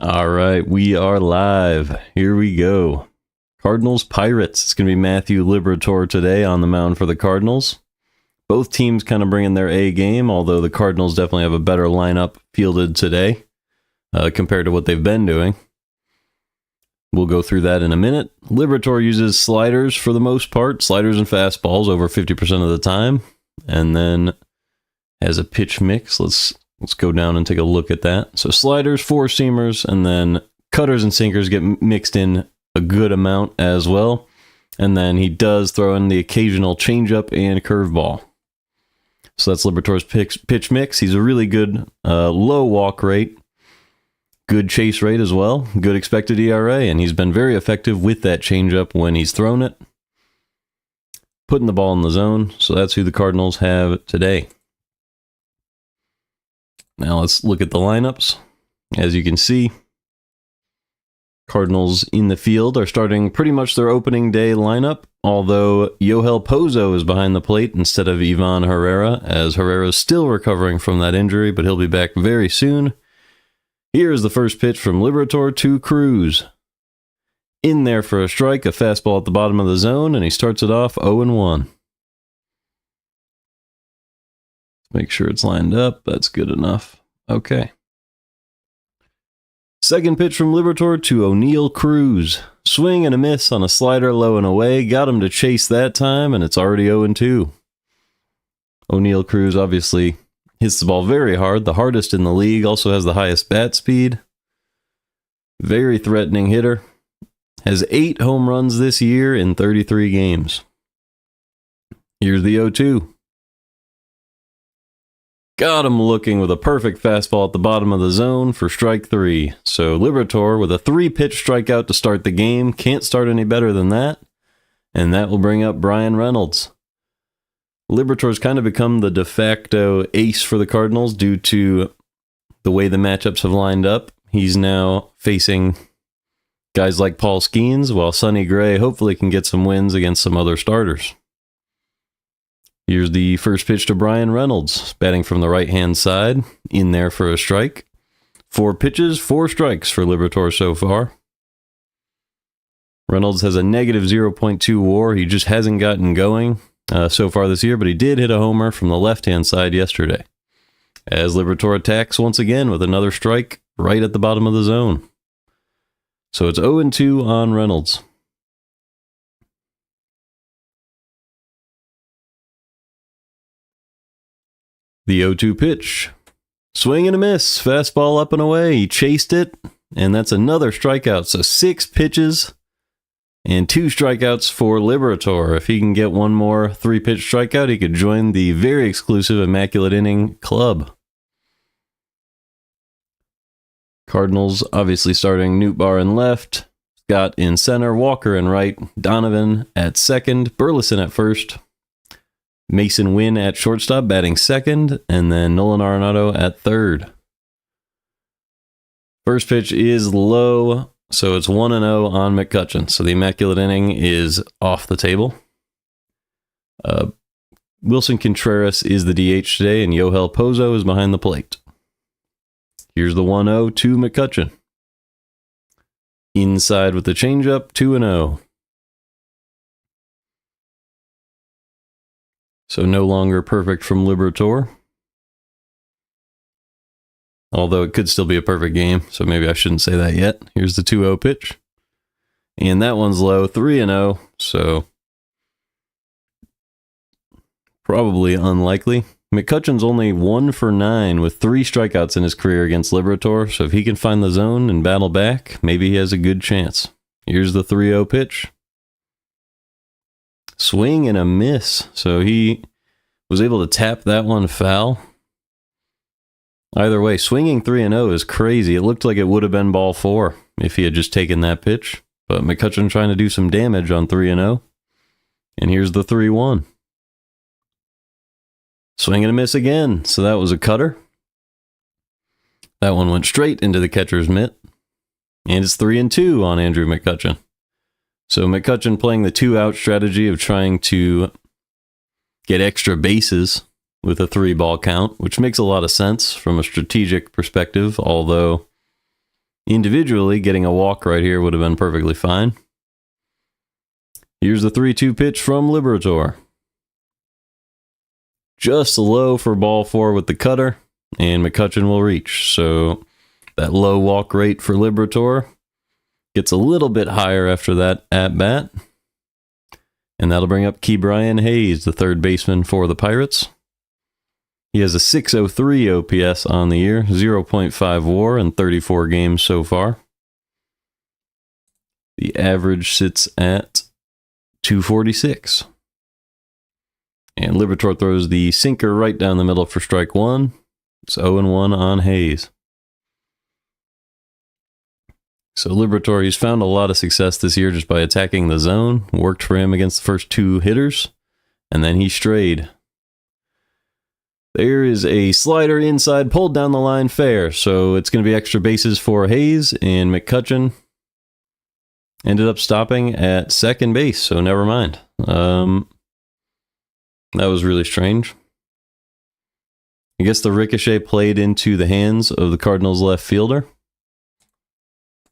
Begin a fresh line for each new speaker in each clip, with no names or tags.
All right, we are live. Here we go. Cardinals Pirates. It's going to be Matthew Liberatore today on the mound for the Cardinals. Both teams kind of bringing their A game, although the Cardinals definitely have a better lineup fielded today compared to what they've been doing. We'll go through that in a minute. Liberatore uses sliders for the most part, sliders and fastballs over 50% of the time, and then has a pitch mix. Let's go down and take a look at that. So sliders, four-seamers, and then cutters and sinkers get mixed in a good amount as well. And then he does throw in the occasional changeup and curveball. So that's Liberatore's pitch mix. He's a really good low walk rate, good chase rate as well, good expected ERA, and he's been very effective with that changeup when he's thrown it, putting the ball in the zone. So that's who the Cardinals have today. Now let's look at the lineups. As you can see, Cardinals in the field are starting pretty much their opening day lineup, although Yoel Pozo is behind the plate instead of Ivan Herrera, as Herrera is still recovering from that injury, but he'll be back very soon. Here is the first pitch from Liberatore to Cruz. In there for a strike, a fastball at the bottom of the zone, and he starts it off 0-1. Make sure it's lined up. That's good enough. Okay. Second pitch from Liberatore to O'Neal Cruz. Swing and a miss on a slider low and away. Got him to chase that time, and it's already 0-2. O'Neal Cruz obviously hits the ball very hard, the hardest in the league. Also has the highest bat speed. Very threatening hitter. Has 8 home runs this year in 33 games. Here's the 0-2. Got him looking with a perfect fastball at the bottom of the zone for strike 3. So Liberatore with a 3-pitch strikeout to start the game. Can't start any better than that. And that will bring up Bryan Reynolds. Liberatore's kind of become the de facto ace for the Cardinals due to the way the matchups have lined up. He's now facing guys like Paul Skenes, while Sonny Gray hopefully can get some wins against some other starters. Here's the first pitch to Bryan Reynolds, batting from the right-hand side, in there for a strike. 4 pitches, 4 strikes for Liberatore so far. Reynolds has a negative 0.2 WAR. He just hasn't gotten going so far this year, but he did hit a homer from the left-hand side yesterday. As Liberatore attacks once again with another strike right at the bottom of the zone. So it's 0-2 on Reynolds. The 0-2 pitch. Swing and a miss. Fastball up and away. He chased it, and that's another strikeout. So 6 pitches and 2 strikeouts for Liberatore. If he can get one more 3-pitch strikeout, he could join the very exclusive Immaculate Inning Club. Cardinals obviously starting Nootbaar in left, Scott in center, Walker in right, Donovan at second, Burleson at first, Mason Wynn at shortstop, batting second, and then Nolan Arenado at third. First pitch is low, so it's 1-0 on McCutchen. So the Immaculate Inning is off the table. Wilson Contreras is the DH today, and Yoel Pozo is behind the plate. Here's the 1-0 to McCutchen. Inside with the changeup, 2-0. So no longer perfect from Liberatore. Although it could still be a perfect game, so maybe I shouldn't say that yet. Here's the 2-0 pitch. And that one's low, 3-0, so probably unlikely. McCutchen's only 1 for 9 with 3 strikeouts in his career against Liberatore, so if he can find the zone and battle back, maybe he has a good chance. Here's the 3-0 pitch. Swing and a miss. So he was able to tap that one foul. Either way, swinging 3-0 is crazy. It looked like it would have been ball 4 if he had just taken that pitch. But McCutchen trying to do some damage on 3-0. And here's the 3-1. Swing and a miss again. So that was a cutter. That one went straight into the catcher's mitt. And it's 3-2 on Andrew McCutchen. So McCutchen playing the 2-out strategy of trying to get extra bases with a 3-ball count, which makes a lot of sense from a strategic perspective, although Individually, getting a walk right here would have been perfectly fine. Here's the 3-2 pitch from Liberatore. Just low for ball 4 with the cutter, and McCutchen will reach. So that low walk rate for Liberatore gets a little bit higher after that at-bat. And that'll bring up Ke'Bryan Hayes, the third baseman for the Pirates. He has a .603 OPS on the year, 0.5 WAR in 34 games so far. The average sits at 246. And Liberatore throws the sinker right down the middle for strike 1. It's 0-1 on Hayes. So Liberatore, he's found a lot of success this year just by attacking the zone. Worked for him against the first 2 hitters, and then he strayed. There is a slider inside, pulled down the line, fair. So it's going to be extra bases for Hayes, and McCutchen ended up stopping at second base, so never mind. That was really strange. I guess the ricochet played into the hands of the Cardinals left fielder.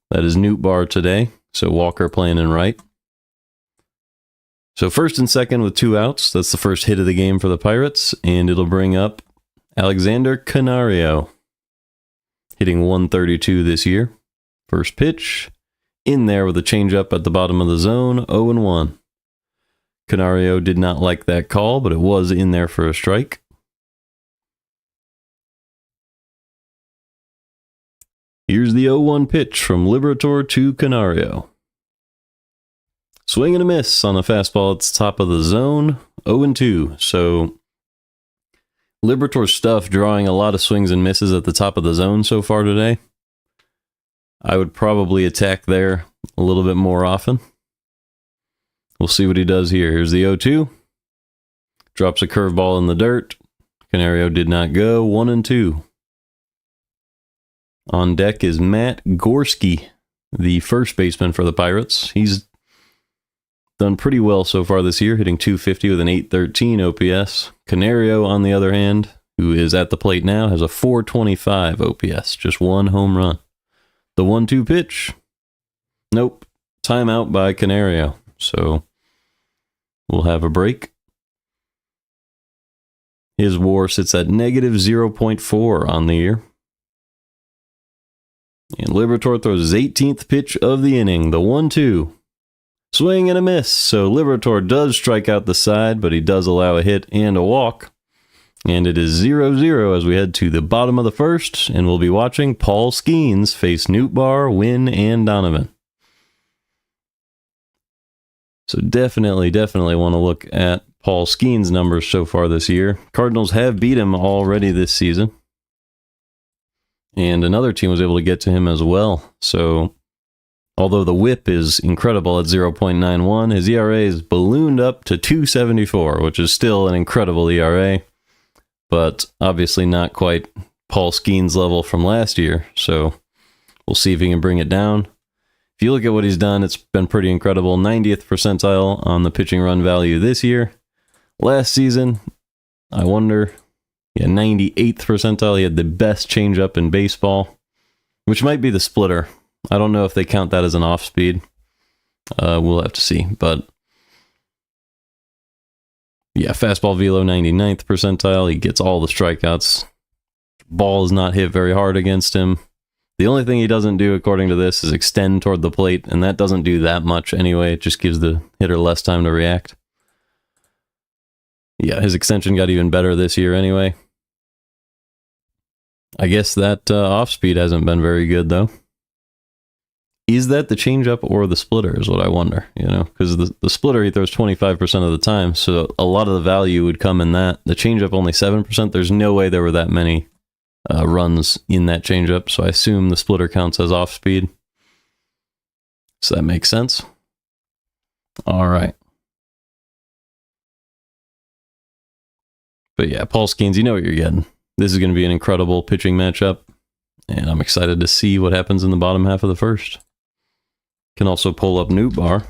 That is Nootbaar today, so Walker playing in right. So first and second with 2 outs. That's the first hit of the game for the Pirates, and it'll bring up Alexander Canario, hitting .132 this year. First pitch, in there with a changeup at the bottom of the zone, 0-1. Canario did not like that call, but it was in there for a strike. Here's the 0-1 pitch from Liberatore to Canario. Swing and a miss on a fastball at the top of the zone, 0-2. So Liberatore's stuff drawing a lot of swings and misses at the top of the zone so far today. I would probably attack there a little bit more often. We'll see what he does here. Here's the 0-2. Drops a curveball in the dirt. Canario did not go. 1-2. On deck is Matt Gorski, the first baseman for the Pirates. He's done pretty well so far this year, hitting .250 with an .813 OPS. Canario, on the other hand, who is at the plate now, has a .425 OPS, just 1 home run. The 1-2 pitch. Nope. Timeout by Canario. So we'll have a break. His WAR sits at negative -0.4 on the year. And Liberatore throws his 18th pitch of the inning, the 1-2. Swing and a miss. So Liberatore does strike out the side, but he does allow a hit and a walk. And it is 0-0 as we head to the bottom of the first, and we'll be watching Paul Skenes face Nootbaar, Wynn, and Donovan. So definitely want to look at Paul Skenes' numbers so far this year. Cardinals have beat him already this season. And another team was able to get to him as well. So although the whip is incredible at 0.91, his ERA is ballooned up to 2.74, which is still an incredible ERA, but obviously not quite Paul Skenes' level from last year. So we'll see if he can bring it down. If you look at what he's done, it's been pretty incredible. 90th percentile on the pitching run value this year. Last season, I wonder, 98th percentile. He had the best changeup in baseball, which might be the splitter. I don't know if they count that as an off speed. We'll have to see. But yeah, fastball velo, 99th percentile. He gets all the strikeouts. Ball is not hit very hard against him. The only thing he doesn't do, according to this, is extend toward the plate, and that doesn't do that much anyway. It just gives the hitter less time to react. Yeah, his extension got even better this year anyway. I guess that off-speed hasn't been very good, though. Is that the changeup or the splitter is what I wonder, because the splitter he throws 25% of the time, so a lot of the value would come in that. The changeup only 7%. There's no way there were that many runs in that changeup, so I assume the splitter counts as off speed. So that makes sense. All right. But yeah, Paul Skenes, you know what you're getting. This is going to be an incredible pitching matchup, and I'm excited to see what happens in the bottom half of the first. Can also pull up Nootbaar.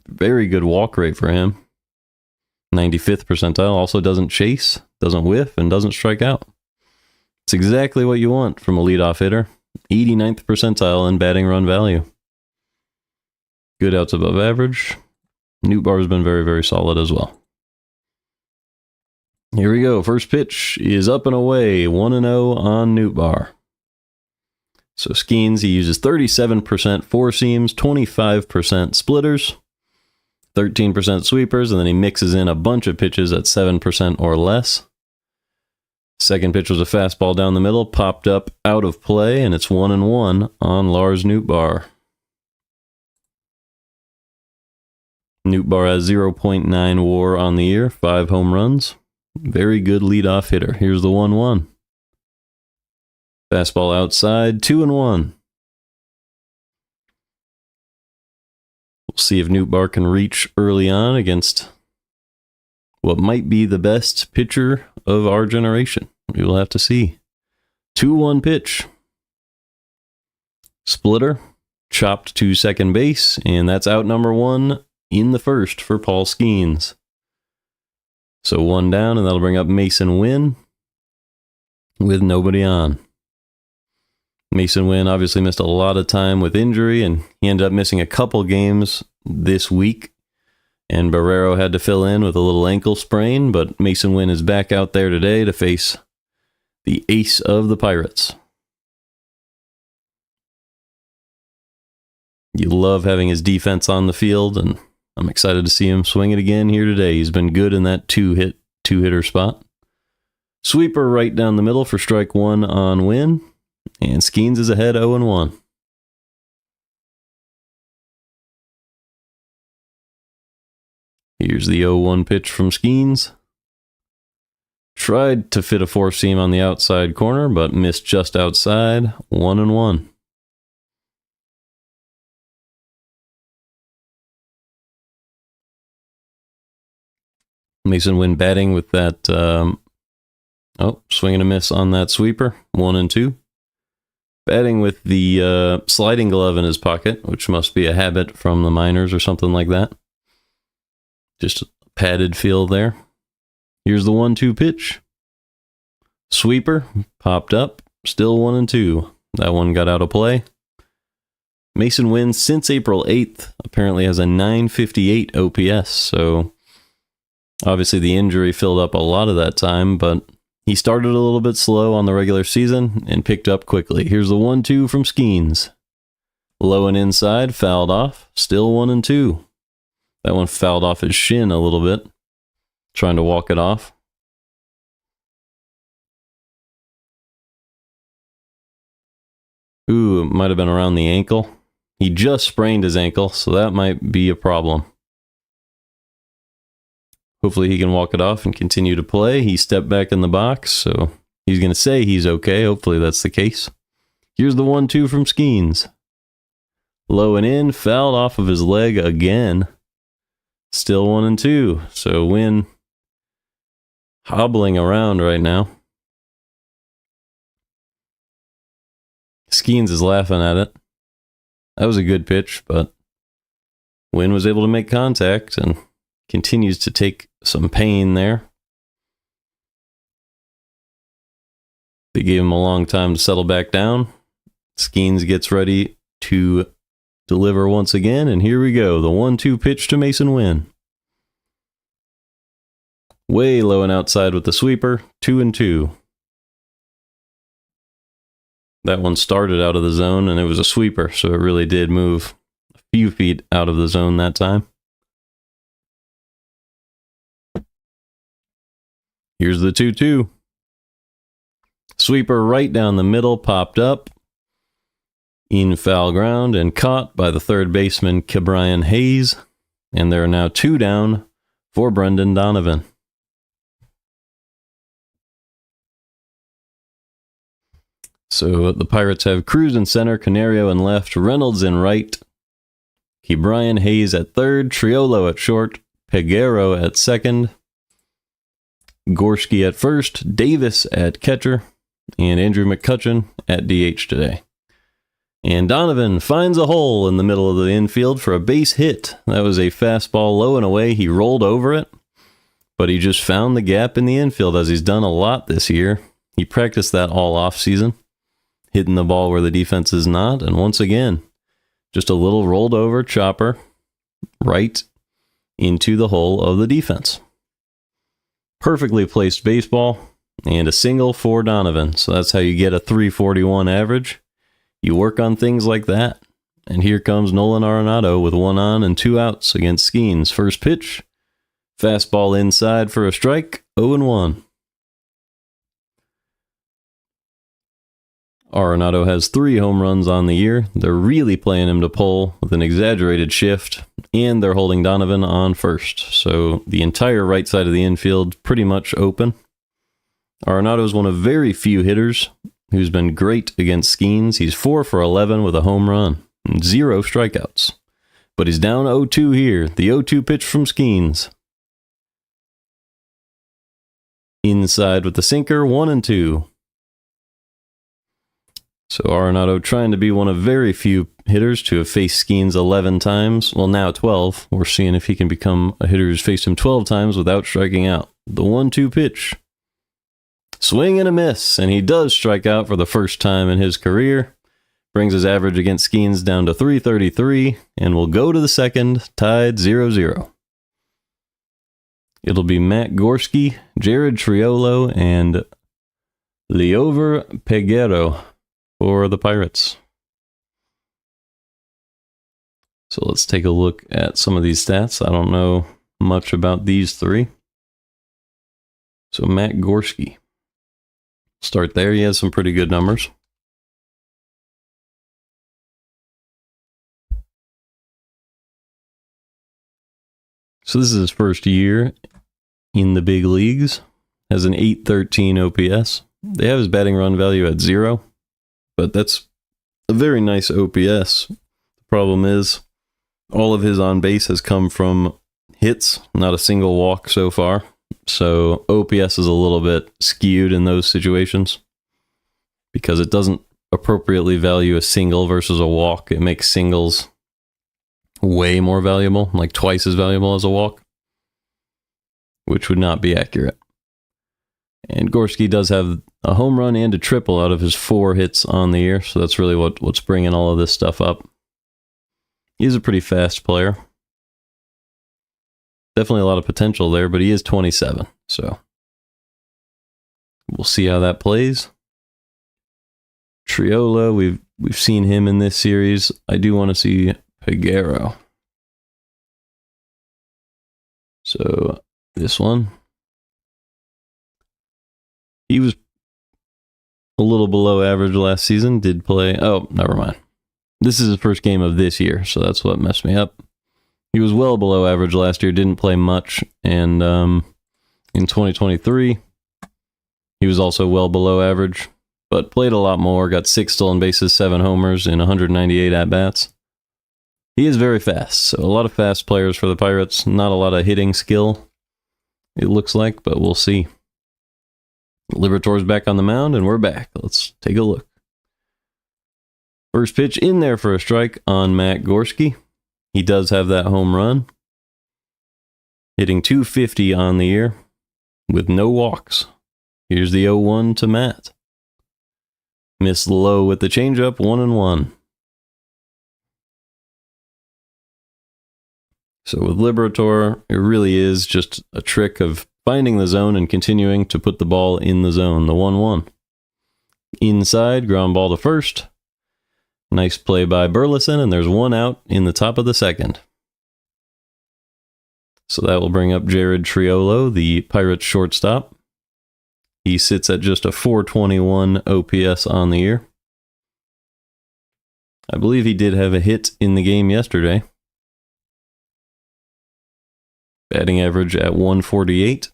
Very good walk rate for him. 95th percentile. Also doesn't chase, doesn't whiff, and doesn't strike out. It's exactly what you want from a leadoff hitter. 89th percentile in batting run value. Good outs above average. Nootbaar has been very, very solid as well. Here we go. First pitch is up and away. 1-0 on Nootbaar. So Skenes, he uses 37% four seams, 25% splitters, 13% sweepers, and then he mixes in a bunch of pitches at 7% or less. Second pitch was a fastball down the middle, popped up out of play, and it's 1-1 on Lars Nootbaar. Nootbaar has 0.9 WAR on the year, 5 home runs. Very good leadoff hitter. Here's the 1-1. Fastball outside, 2-1. We'll see if Nootbaar can reach early on against what might be the best pitcher of our generation. We will have to see. 2-1 pitch. Splitter, chopped to second base, and that's out number 1 in the first for Paul Skenes. So 1 down, and that'll bring up Mason Wynn with nobody on. Mason Wynn obviously missed a lot of time with injury, and he ended up missing a couple games this week. And Barrero had to fill in with a little ankle sprain, but Mason Wynn is back out there today to face the ace of the Pirates. You love having his defense on the field, and I'm excited to see him swing it again here today. He's been good in that two-hitter spot. Sweeper right down the middle for strike 1 on Wynn, and Skenes is ahead 0-1. Here's the 0-1 pitch from Skenes. Tried to fit a four-seam on the outside corner, but missed just outside. 1-1. Mason Wynn batting with that, swing and a miss on that sweeper. 1-2. Batting with the sliding glove in his pocket, which must be a habit from the minors or something like that. Just a padded feel there. Here's the 1-2 pitch. Sweeper, popped up, still 1-2. That one got out of play. Mason Wynn, since April 8th, apparently has a 958 OPS, so obviously the injury filled up a lot of that time, but he started a little bit slow on the regular season and picked up quickly. Here's the 1-2 from Skenes. Low and inside, fouled off, still 1-2. That one fouled off his shin a little bit, trying to walk it off. Ooh, it might have been around the ankle. He just sprained his ankle, so that might be a problem. Hopefully he can walk it off and continue to play. He stepped back in the box, so he's going to say he's okay. Hopefully that's the case. Here's the 1-2 from Skenes. Low and in, fouled off of his leg again. Still 1-2. So Wynn hobbling around right now. Skenes is laughing at it. That was a good pitch, but Wynn was able to make contact and continues to take some pain there. They gave him a long time to settle back down. Skenes gets ready to deliver once again, and here we go. The 1-2 pitch to Mason Wynn. Way low and outside with the sweeper. 2-2. That one started out of the zone, and it was a sweeper, so it really did move a few feet out of the zone that time. Here's the 2-2. Sweeper right down the middle, popped up in foul ground and caught by the third baseman, Ke'Bryan Hayes. And there are now 2 down for Brendan Donovan. So the Pirates have Cruz in center, Canario in left, Reynolds in right, Ke'Bryan Hayes at third, Triolo at short, Peguero at second, Gorski at first, Davis at catcher, and Andrew McCutchen at DH today. And Donovan finds a hole in the middle of the infield for a base hit. That was a fastball low and away. He rolled over it, but he just found the gap in the infield, as he's done a lot this year. He practiced that all off season. hitting the ball where the defense is not. And once again, just a little rolled over chopper right into the hole of the defense. Perfectly placed baseball and a single for Donovan. So that's how you get a 341 average. You work on things like that. And here comes Nolan Arenado with 1 on and 2 outs against Skenes. First pitch, fastball inside for a strike, 0-1. Arenado has 3 home runs on the year. They're really playing him to pull with an exaggerated shift, and they're holding Donovan on first. So the entire right side of the infield pretty much open. Arenado is one of very few hitters who's been great against Skenes. He's 4 for 11 with a home run and 0 strikeouts. But he's down 0-2 here. The 0-2 pitch from Skenes. Inside with the sinker, 1-2. So Arenado trying to be one of very few hitters to have faced Skenes 11 times. Well, now 12. We're seeing if he can become a hitter who's faced him 12 times without striking out. The 1-2 pitch. Swing and a miss, and he does strike out for the first time in his career. Brings his average against Skenes down to 333, and will go to the second, tied 0-0. It'll be Matt Gorski, Jared Triolo, and Liover Peguero for the Pirates. So let's take a look at some of these stats. I don't know much about these 3. So Matt Gorski. Start there. He has some pretty good numbers. So this is his first year in the big leagues. Has an 813 OPS. They have his batting run value at 0, but that's a very nice OPS. The problem is all of his on base has come from hits, not a single walk so far. So OPS is a little bit skewed in those situations because it doesn't appropriately value a single versus a walk. It makes singles way more valuable, like twice as valuable as a walk, which would not be accurate. And Gorski does have a home run and a triple out of his 4 hits on the year, so that's really what's bringing all of this stuff up. He's a pretty fast player. Definitely a lot of potential there, but he is 27, so we'll see how that plays. Triolo, we've seen him in this series. I do want to see Peguero. So this one, he was a little below average last season. Did play, oh, never mind. This is his first game of this year, so that's what messed me up. He was well below average last year, didn't play much, and in 2023, he was also well below average, but played a lot more, got 6 stolen bases, 7 homers in 198 at-bats. He is very fast, so a lot of fast players for the Pirates. Not a lot of hitting skill, it looks like, but we'll see. Liberatore's back on the mound, and we're back. Let's take a look. First pitch in there for a strike on Matt Gorski. He does have that home run. Hitting .250 on the year with no walks. Here's the 0-1 to Matt. Missed low with the changeup, 1-1. So with Liberatore, it really is just a trick of finding the zone and continuing to put the ball in the zone, the 1-1. Inside, ground ball to first. Nice play by Burleson, and there's 1 out in the top of the second. So that will bring up Jared Triolo, the Pirates shortstop. He sits at just a 421 OPS on the year. I believe he did have a hit in the game yesterday. Batting average at 148.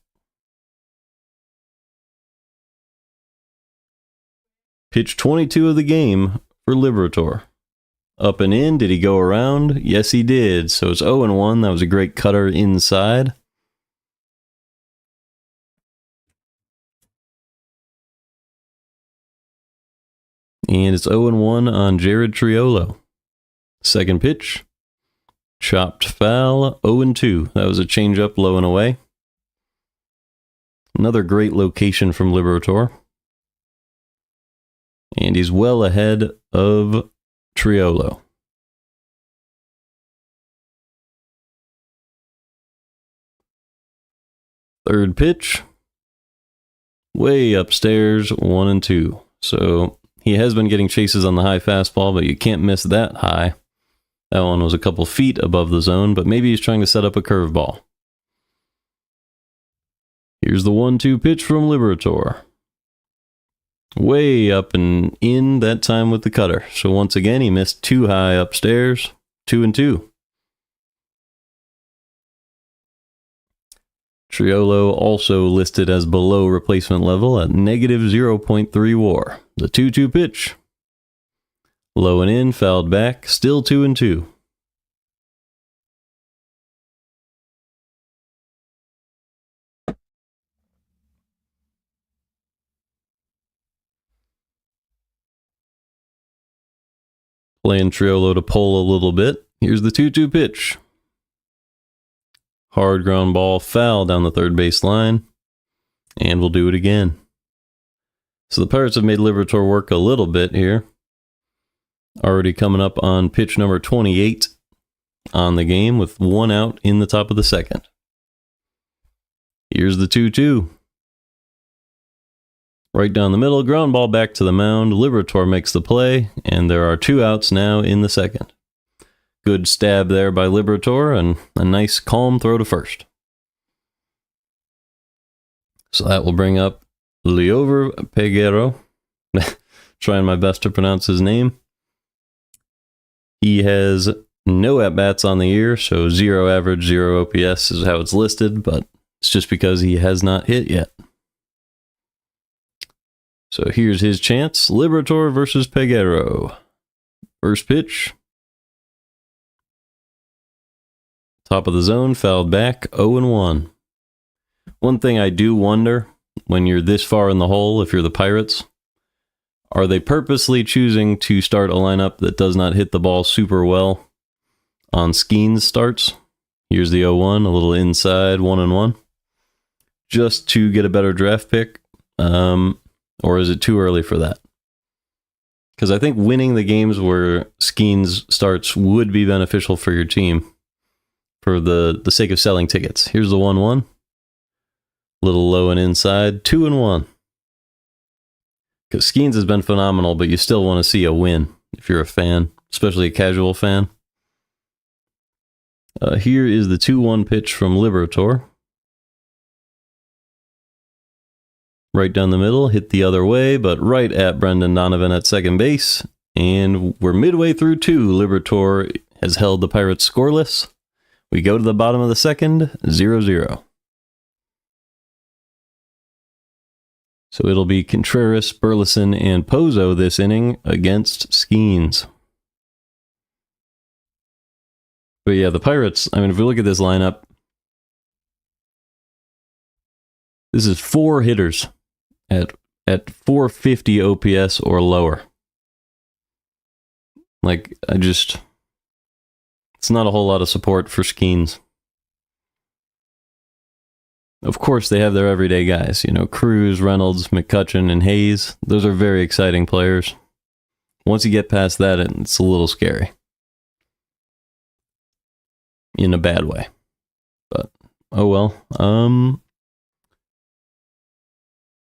Pitch 22 of the game for Liberatore. Up and in, did he go around? Yes, he did. So it's 0-1. That was a great cutter inside. And it's 0-1 on Jared Triolo. Second pitch. Chopped foul, 0-2. That was a changeup low and away. Another great location from Liberatore. And he's well ahead of Triolo. Third pitch. Way upstairs, 1 and 2. So he has been getting chases on the high fastball, but you can't miss that high. That one was a couple feet above the zone, but maybe he's trying to set up a curveball. Here's the 1-2 pitch from Liberatore. Way up and in that time with the cutter. So once again, he missed too high upstairs. 2 and 2. Triolo also listed as below replacement level at negative 0.3 WAR. The 2-2 pitch. Low and in, fouled back, still 2 and 2. Playing Triolo to pull a little bit. Here's the 2-2 pitch. Hard ground ball, foul down the third base line. And we'll do it again. So the Pirates have made Liberatore work a little bit here. Already coming up on pitch number 28 on the game with 1 out in the top of the second. Here's the 2-2. Right down the middle, ground ball back to the mound. Liberatore makes the play, and there are 2 outs now in the second. Good stab there by Liberatore, and a nice calm throw to first. So that will bring up Leover Peguero. Trying my best to pronounce his name. He has no at-bats on the year, so 0 average, 0 OPS is how it's listed, but it's just because he has not hit yet. So here's his chance. Liberatore versus Peguero. First pitch. Top of the zone, fouled back, 0-1. One thing I do wonder, when you're this far in the hole, if you're the Pirates, are they purposely choosing to start a lineup that does not hit the ball super well on Skenes starts? Here's the 0-1, a little inside, 1-1. Just to get a better draft pick? Or is it too early for that? Because I think winning the games where Skenes starts would be beneficial for your team for the sake of selling tickets. Here's the 1-1. Little low and inside, 2-1. Because Skenes has been phenomenal, but you still want to see a win if you're a fan, especially a casual fan. Here is the 2-1 pitch from Liberatore. Right down the middle, hit the other way, but right at Brendan Donovan at second base. And we're midway through 2. Liberatore has held the Pirates scoreless. We go to the bottom of the second, 0-0. So it'll be Contreras, Burleson, and Pozo this inning against Skenes. But yeah, the Pirates, I mean, if we look at this lineup, this is 4 hitters at 450 OPS or lower. Like, it's not a whole lot of support for Skenes. Of course, they have their everyday guys. You know, Cruz, Reynolds, McCutcheon, and Hayes. Those are very exciting players. Once you get past that, it's a little scary. In a bad way. But, oh well.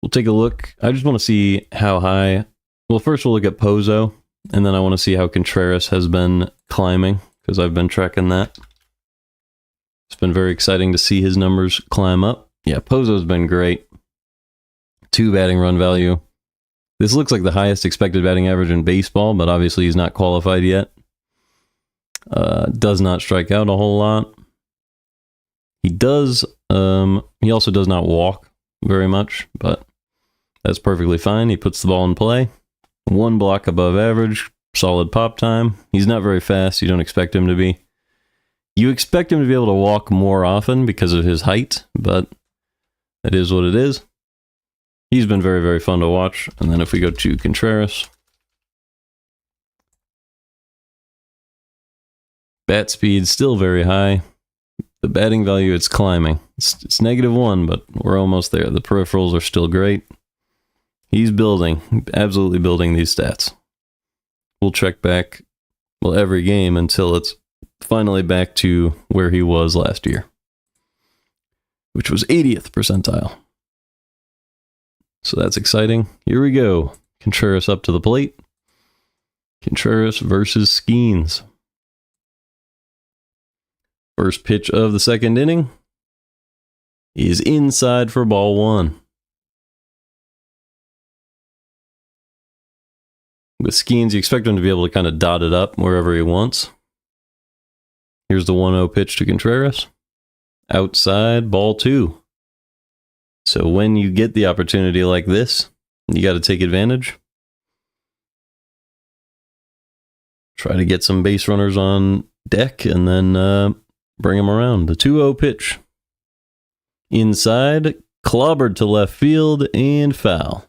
We'll take a look. I just want to see how high. Well, first we'll look at Pozo, and then I want to see how Contreras has been climbing, because I've been tracking that. It's been very exciting to see his numbers climb up. Yeah, Pozo's been great. 2 batting run value. This looks like the highest expected batting average in baseball, but obviously he's not qualified yet. Does not strike out a whole lot. He does. He also does not walk very much, but that's perfectly fine. He puts the ball in play. 1 block above average. Solid pop time. He's not very fast. You don't expect him to be. You expect him to be able to walk more often because of his height, but that is what it is. He's been very, very fun to watch. And then if we go to Contreras, bat speed still very high. The batting value, it's climbing. It's -1, but we're almost there. The peripherals are still great. He's building, absolutely building these stats. We'll check back, well, every game until it's finally back to where he was last year, which was 80th percentile. So that's exciting. Here we go. Contreras up to the plate. Contreras versus Skenes. First pitch of the second inning is inside for ball one. With Skenes, you expect him to be able to kind of dot it up wherever he wants. Here's the 1-0 pitch to Contreras. Outside, ball two. So when you get the opportunity like this, you got to take advantage. Try to get some base runners on deck and then bring them around. The 2-0 pitch. Inside, clobbered to left field and foul.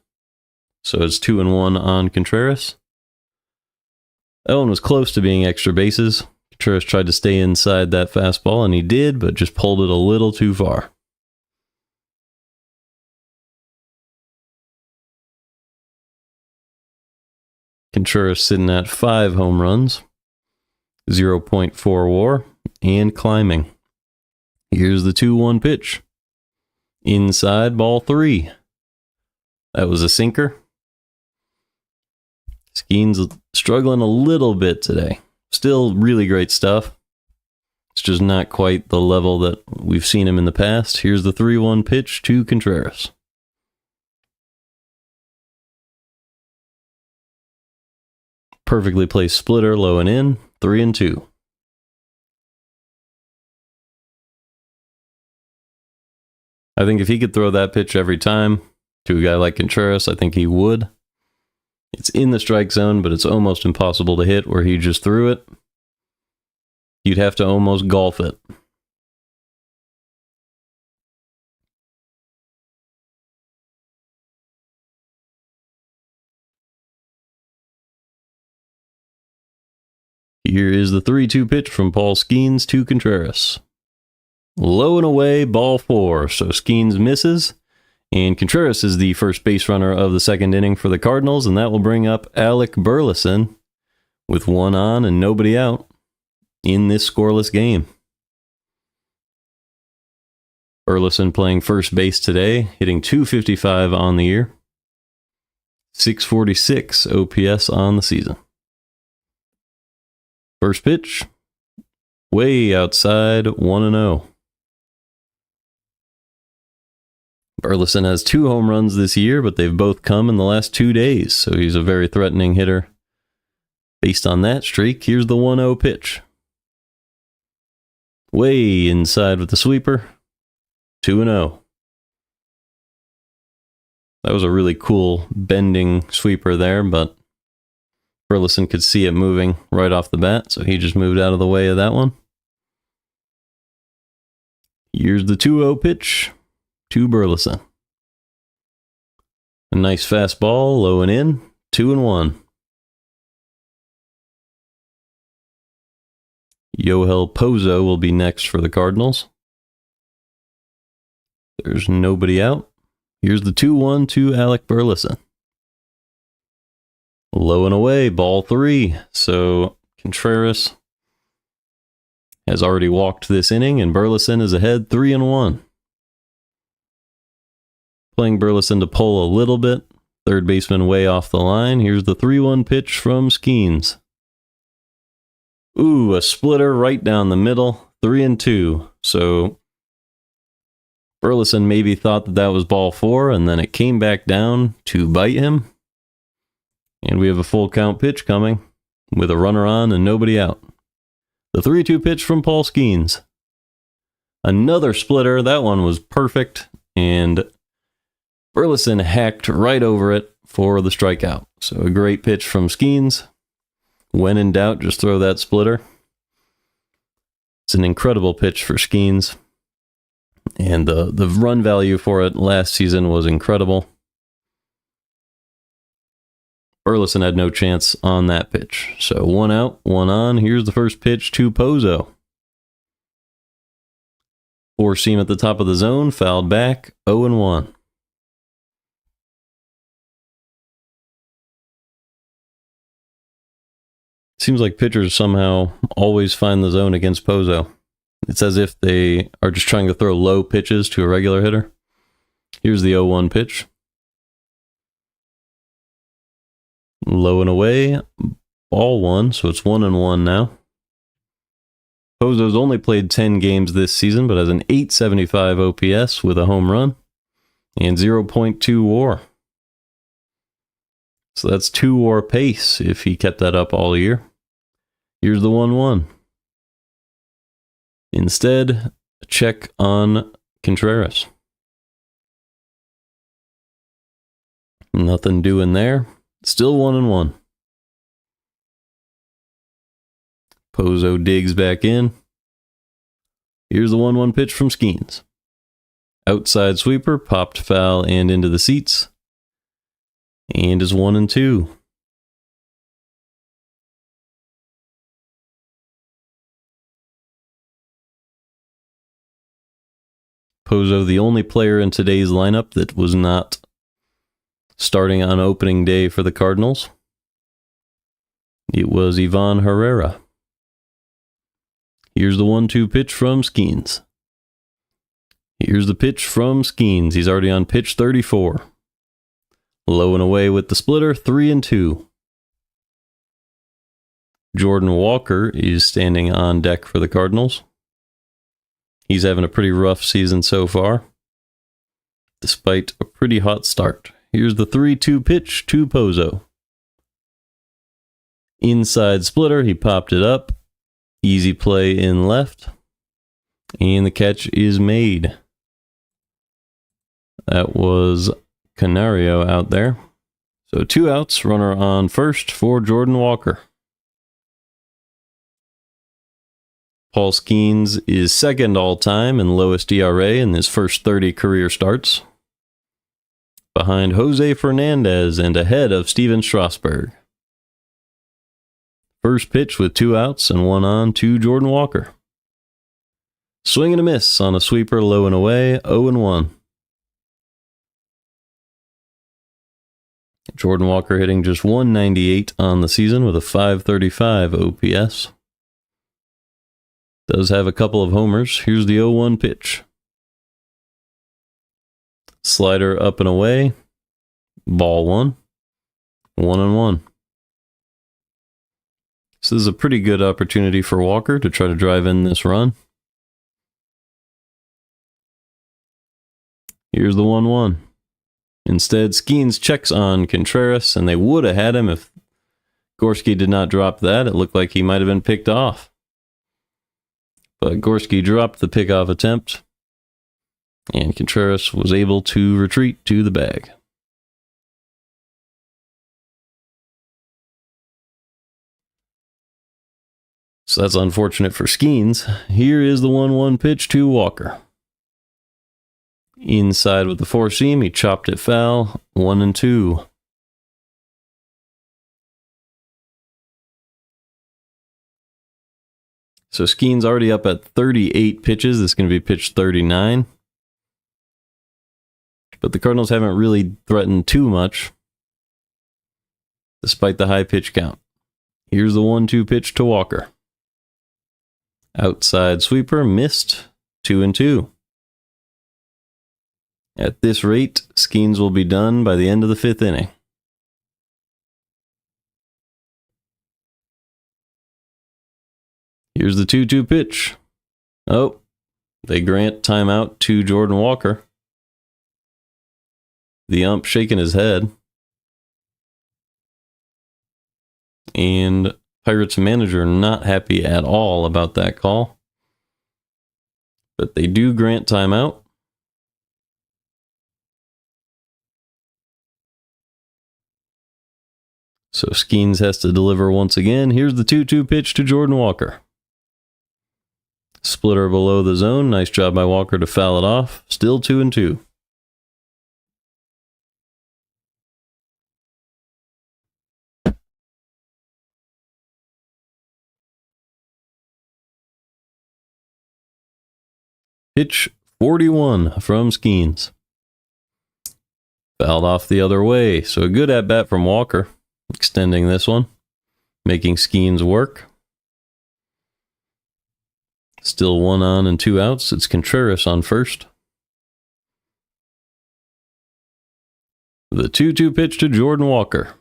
So it's 2-1 on Contreras. That one was close to being extra bases. Contreras tried to stay inside that fastball, and he did, but just pulled it a little too far. Contreras sitting at 5 home runs, 0.4 WAR, and climbing. Here's the 2-1 pitch. Inside, ball three. That was a sinker. Skenes struggling a little bit today. Still really great stuff. It's just not quite the level that we've seen him in the past. Here's the 3-1 pitch to Contreras. Perfectly placed splitter, low and in, 3-2. I think if he could throw that pitch every time to a guy like Contreras, I think he would. It's in the strike zone, but it's almost impossible to hit where he just threw it. You'd have to almost golf it. Here is the 3-2 pitch from Paul Skenes to Contreras. Low and away, ball four. So Skenes misses. And Contreras is the first base runner of the second inning for the Cardinals, and that will bring up Alec Burleson with one on and nobody out in this scoreless game. Burleson playing first base today, hitting .255 on the year, 646 OPS on the season. First pitch, way outside, 1-0. Burleson has 2 home runs this year, but they've both come in the last 2 days, so he's a very threatening hitter. Based on that streak, here's the 1-0 pitch. Way inside with the sweeper, 2-0. That was a really cool bending sweeper there, but Burleson could see it moving right off the bat, so he just moved out of the way of that one. Here's the 2-0 pitch to Burleson. A nice fastball, low and in, 2-1. Yoel Pozo will be next for the Cardinals. There's nobody out. Here's the 2-1 to Alec Burleson. Low and away, ball three. So Contreras has already walked this inning, and Burleson is ahead 3-1. Playing Burleson to pull a little bit. Third baseman way off the line. Here's the 3-1 pitch from Skenes. Ooh, a splitter right down the middle. 3-2. So Burleson maybe thought that was ball four, and then it came back down to bite him. And we have a full count pitch coming with a runner on and nobody out. The 3-2 pitch from Paul Skenes. Another splitter. That one was perfect, and Burleson hacked right over it for the strikeout. So a great pitch from Skenes. When in doubt, just throw that splitter. It's an incredible pitch for Skenes. And the run value for it last season was incredible. Burleson had no chance on that pitch. So 1 out, 1 on. Here's the first pitch to Pozo. Four seam at the top of the zone, fouled back, 0-1. Seems like pitchers somehow always find the zone against Pozo. It's as if they are just trying to throw low pitches to a regular hitter. Here's the 0-1 pitch. Low and away. Ball one, so it's 1-1 now. Pozo's only played 10 games this season, but has an .875 OPS with a home run and 0.2 WAR. So that's 2 WAR pace if he kept that up all year. Here's the 1-1. Instead, a check on Contreras. Nothing doing there. Still 1-1. Pozo digs back in. Here's the 1-1 pitch from Skenes. Outside sweeper, popped foul and into the seats. And is 1-2. Pozo, the only player in today's lineup that was not starting on opening day for the Cardinals. It was Ivan Herrera. Here's the 1-2 pitch from Skenes. Here's the pitch from Skenes. He's already on pitch 34. Low and away with the splitter, 3-2. Jordan Walker is standing on deck for the Cardinals. He's having a pretty rough season so far, despite a pretty hot start. Here's the 3-2 pitch to Pozo. Inside splitter, he popped it up. Easy play in left. And the catch is made. That was Canario out there. So 2 outs, runner on first for Jordan Walker. Paul Skenes is second all-time and lowest ERA in his first 30 career starts, behind Jose Fernandez and ahead of Steven Strasburg. First pitch with 2 outs and 1 on to Jordan Walker. Swing and a miss on a sweeper, low and away, 0-1. Jordan Walker hitting just .198 on the season with a .535 OPS. Does have a couple of homers. Here's the 0-1 pitch. Slider up and away. Ball one. 1-1. So this is a pretty good opportunity for Walker to try to drive in this run. Here's the 1-1. Instead, Skenes checks on Contreras, and they would have had him if Gorski did not drop that. It looked like he might have been picked off. But Gorski dropped the pickoff attempt, and Contreras was able to retreat to the bag. So that's unfortunate for Skenes. Here is the 1-1 pitch to Walker. Inside with the four seam, he chopped it foul, 1-2. So Skenes already up at 38 pitches. This is going to be pitch 39. But the Cardinals haven't really threatened too much, despite the high pitch count. Here's the 1-2 pitch to Walker. Outside sweeper, missed, 2-2. At this rate, Skenes will be done by the end of the 5th inning. Here's the 2-2 pitch. Oh, they grant timeout to Jordan Walker. The ump shaking his head. And Pirates manager not happy at all about that call. But they do grant timeout. So Skenes has to deliver once again. Here's the 2-2 pitch to Jordan Walker. Splitter below the zone. Nice job by Walker to foul it off. Still 2-2. Pitch 41 from Skenes. Fouled off the other way. So a good at-bat from Walker, extending this one. making Skenes work. Still 1 on and 2 outs. It's Contreras on first. The 2-2 pitch to Jordan Walker.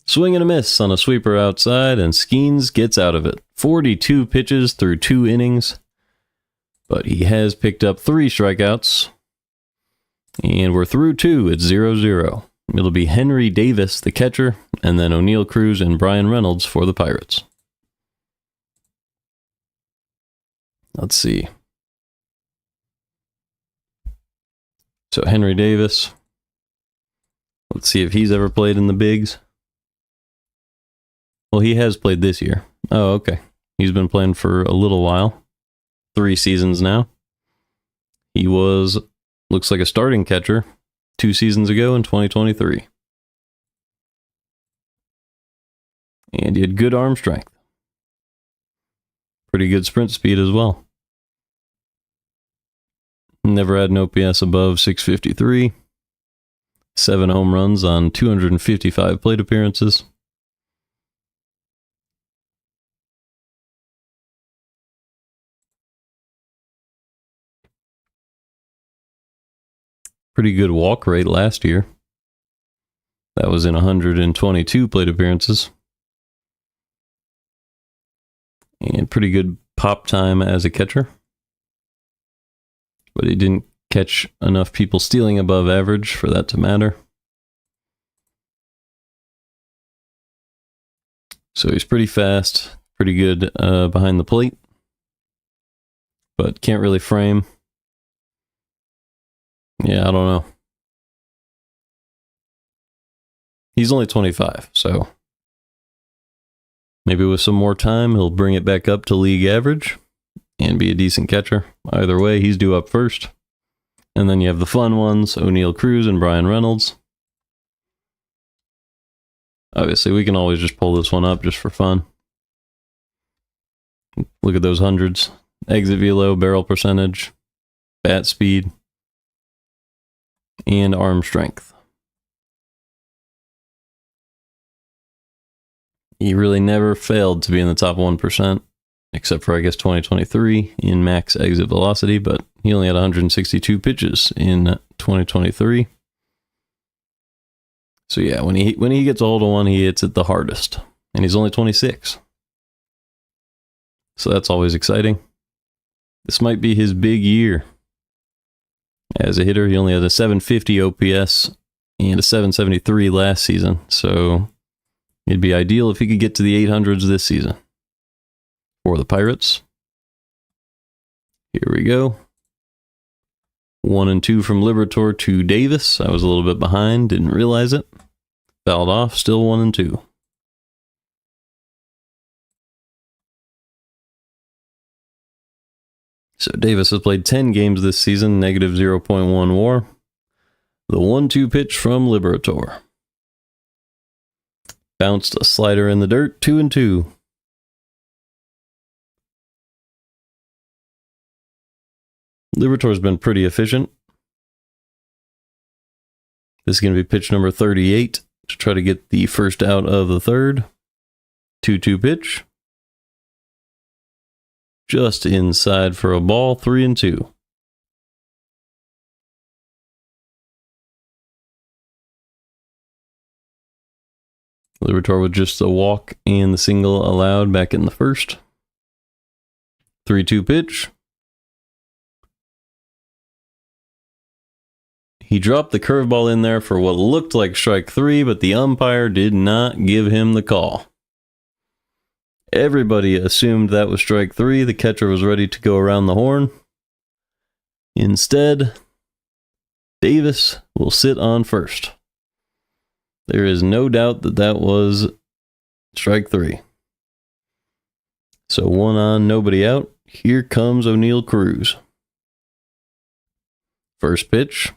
Swing and a miss on a sweeper outside, and Skenes gets out of it. 42 pitches through 2 innings, but he has picked up 3 strikeouts, and we're through 2. It's 0-0. It'll be Henry Davis, the catcher, and then O'Neill Cruz and Brian Reynolds for the Pirates. Let's see. So Henry Davis. Let's see if he's ever played in the bigs. Well, he has played this year. Oh, okay. He's been playing for a little while. 3 seasons now. He was, looks like a starting catcher 2 seasons ago in 2023. And he had good arm strength. Pretty good sprint speed as well. Never had an OPS above 653. 7 home runs on 255 plate appearances. Pretty good walk rate last year. That was in 122 plate appearances. And pretty good pop time as a catcher. But he didn't catch enough people stealing above average for that to matter. So he's pretty fast, pretty good behind the plate, but can't really frame. Yeah, I don't know. He's only 25, so maybe with some more time, he'll bring it back up to league average and be a decent catcher. Either way, he's due up first. And then you have the fun ones, O'Neill Cruz and Brian Reynolds. Obviously, we can always just pull this one up just for fun. Look at those hundreds. Exit velo, barrel percentage, bat speed, and arm strength. He really never failed to be in the top 1%, except for, I guess, 2023 in max exit velocity, but he only had 162 pitches in 2023. So yeah, when he gets a hold of one, he hits it the hardest. And he's only 26. So that's always exciting. This might be his big year. As a hitter, he only had a 750 OPS and a 773 last season. So it'd be ideal if he could get to the 800s this season. For the Pirates. Here we go. 1 and 2 from Liberatore to Davis. I was a little bit behind, didn't realize it. Fouled off, still 1 and 2. So Davis has played 10 games this season, negative 0.1 WAR. The 1-2 pitch from Liberatore. Bounced a slider in the dirt, 2 and 2. Liberatore's been pretty efficient. This is going to be pitch number 38 to try to get the first out of the third. 2-2 pitch. Just inside for a ball, 3 and 2. Liberatore with just a walk and the single allowed back in the first. 3-2 pitch. He dropped the curveball in there for what looked like strike 3, but the umpire did not give him the call. Everybody assumed that was strike 3. The catcher was ready to go around the horn. Instead, Davis will sit on first. There is no doubt that that was strike 3. So 1 on, nobody out. Here comes O'Neill Cruz. First pitch.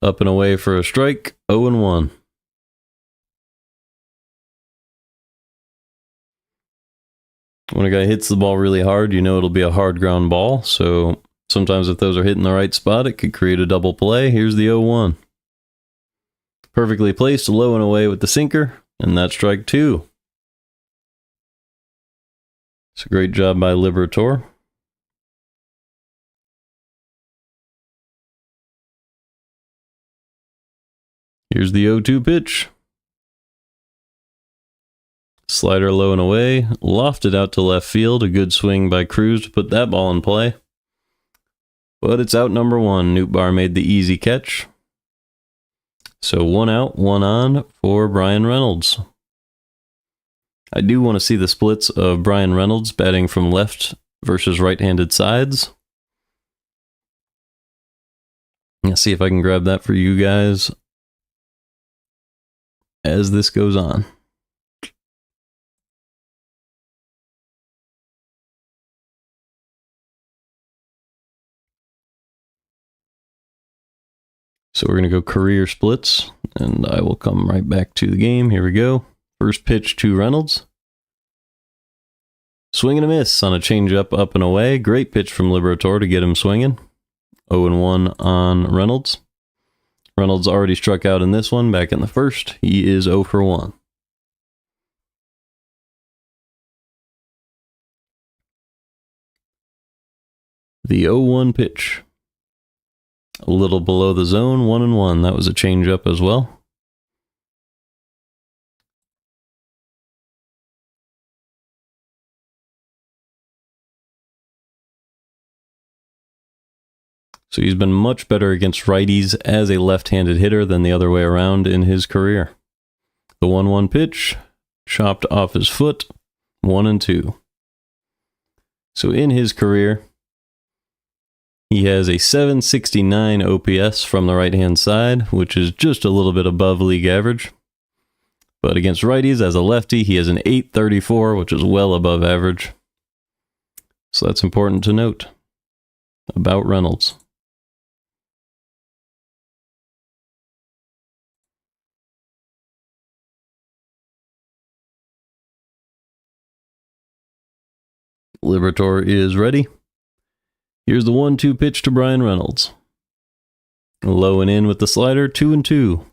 Up and away for a strike, 0-1. When a guy hits the ball really hard, you know it'll be a hard ground ball. So sometimes if those are hitting the right spot, it could create a double play. Here's the 0-1. Perfectly placed, low and away with the sinker. And that's strike 2. It's a great job by Liberatore. Here's the 0-2 pitch. Slider low and away, lofted out to left field. A good swing by Cruz to put that ball in play. But it's out number 1. Nootbaar made the easy catch. So 1 out, 1 on for Bryan Reynolds. I do want to see the splits of Bryan Reynolds batting from left versus right-handed sides. Let's see if I can grab that for you guys as this goes on. So we're going to go career splits, and I will come right back to the game. Here we go. First pitch to Reynolds. Swing and a miss on a changeup up and away. Great pitch from Liberatore to get him swinging. 0-1 on Reynolds. Reynolds already struck out in this one back in the first. He is 0 for 1. The 0-1 pitch. A little below the zone, 1-1. That was a changeup as well. So he's been much better against righties as a left-handed hitter than the other way around in his career. The 1-1 pitch, chopped off his foot, 1-2. So in his career, he has a 769 OPS from the right-hand side, which is just a little bit above league average. But against righties, as a lefty, he has an 834, which is well above average. So that's important to note about Reynolds. Liberatore is ready. Here's the 1-2 pitch to Bryan Reynolds. Low and in with the slider, 2-2.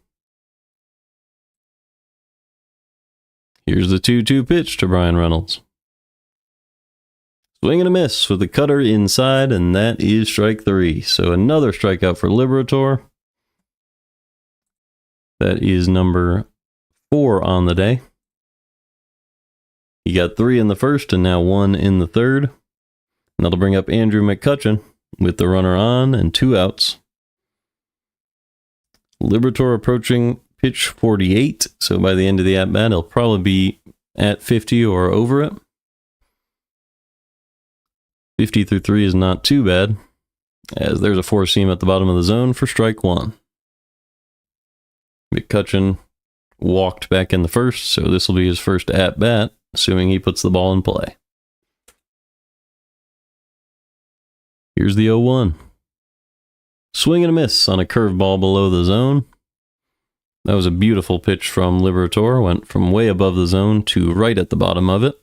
Here's the 2-2 pitch to Bryan Reynolds. Swing and a miss with the cutter inside, and that is strike 3. So another strikeout for Liberatore. That is number 4 on the day. He got 3 in the first and now 1 in the third. And that'll bring up Andrew McCutchen with the runner on and 2 outs. Liberatore approaching pitch 48. So by the end of the at-bat, he'll probably be at 50 or over it. 50 through 3 is not too bad, as there's a 4-seam at the bottom of the zone for strike 1. McCutchen walked back in the first, so this will be his first at-bat, assuming he puts the ball in play. Here's the 0-1. Swing and a miss on a curveball below the zone. That was a beautiful pitch from Liberatore. Went from way above the zone to right at the bottom of it.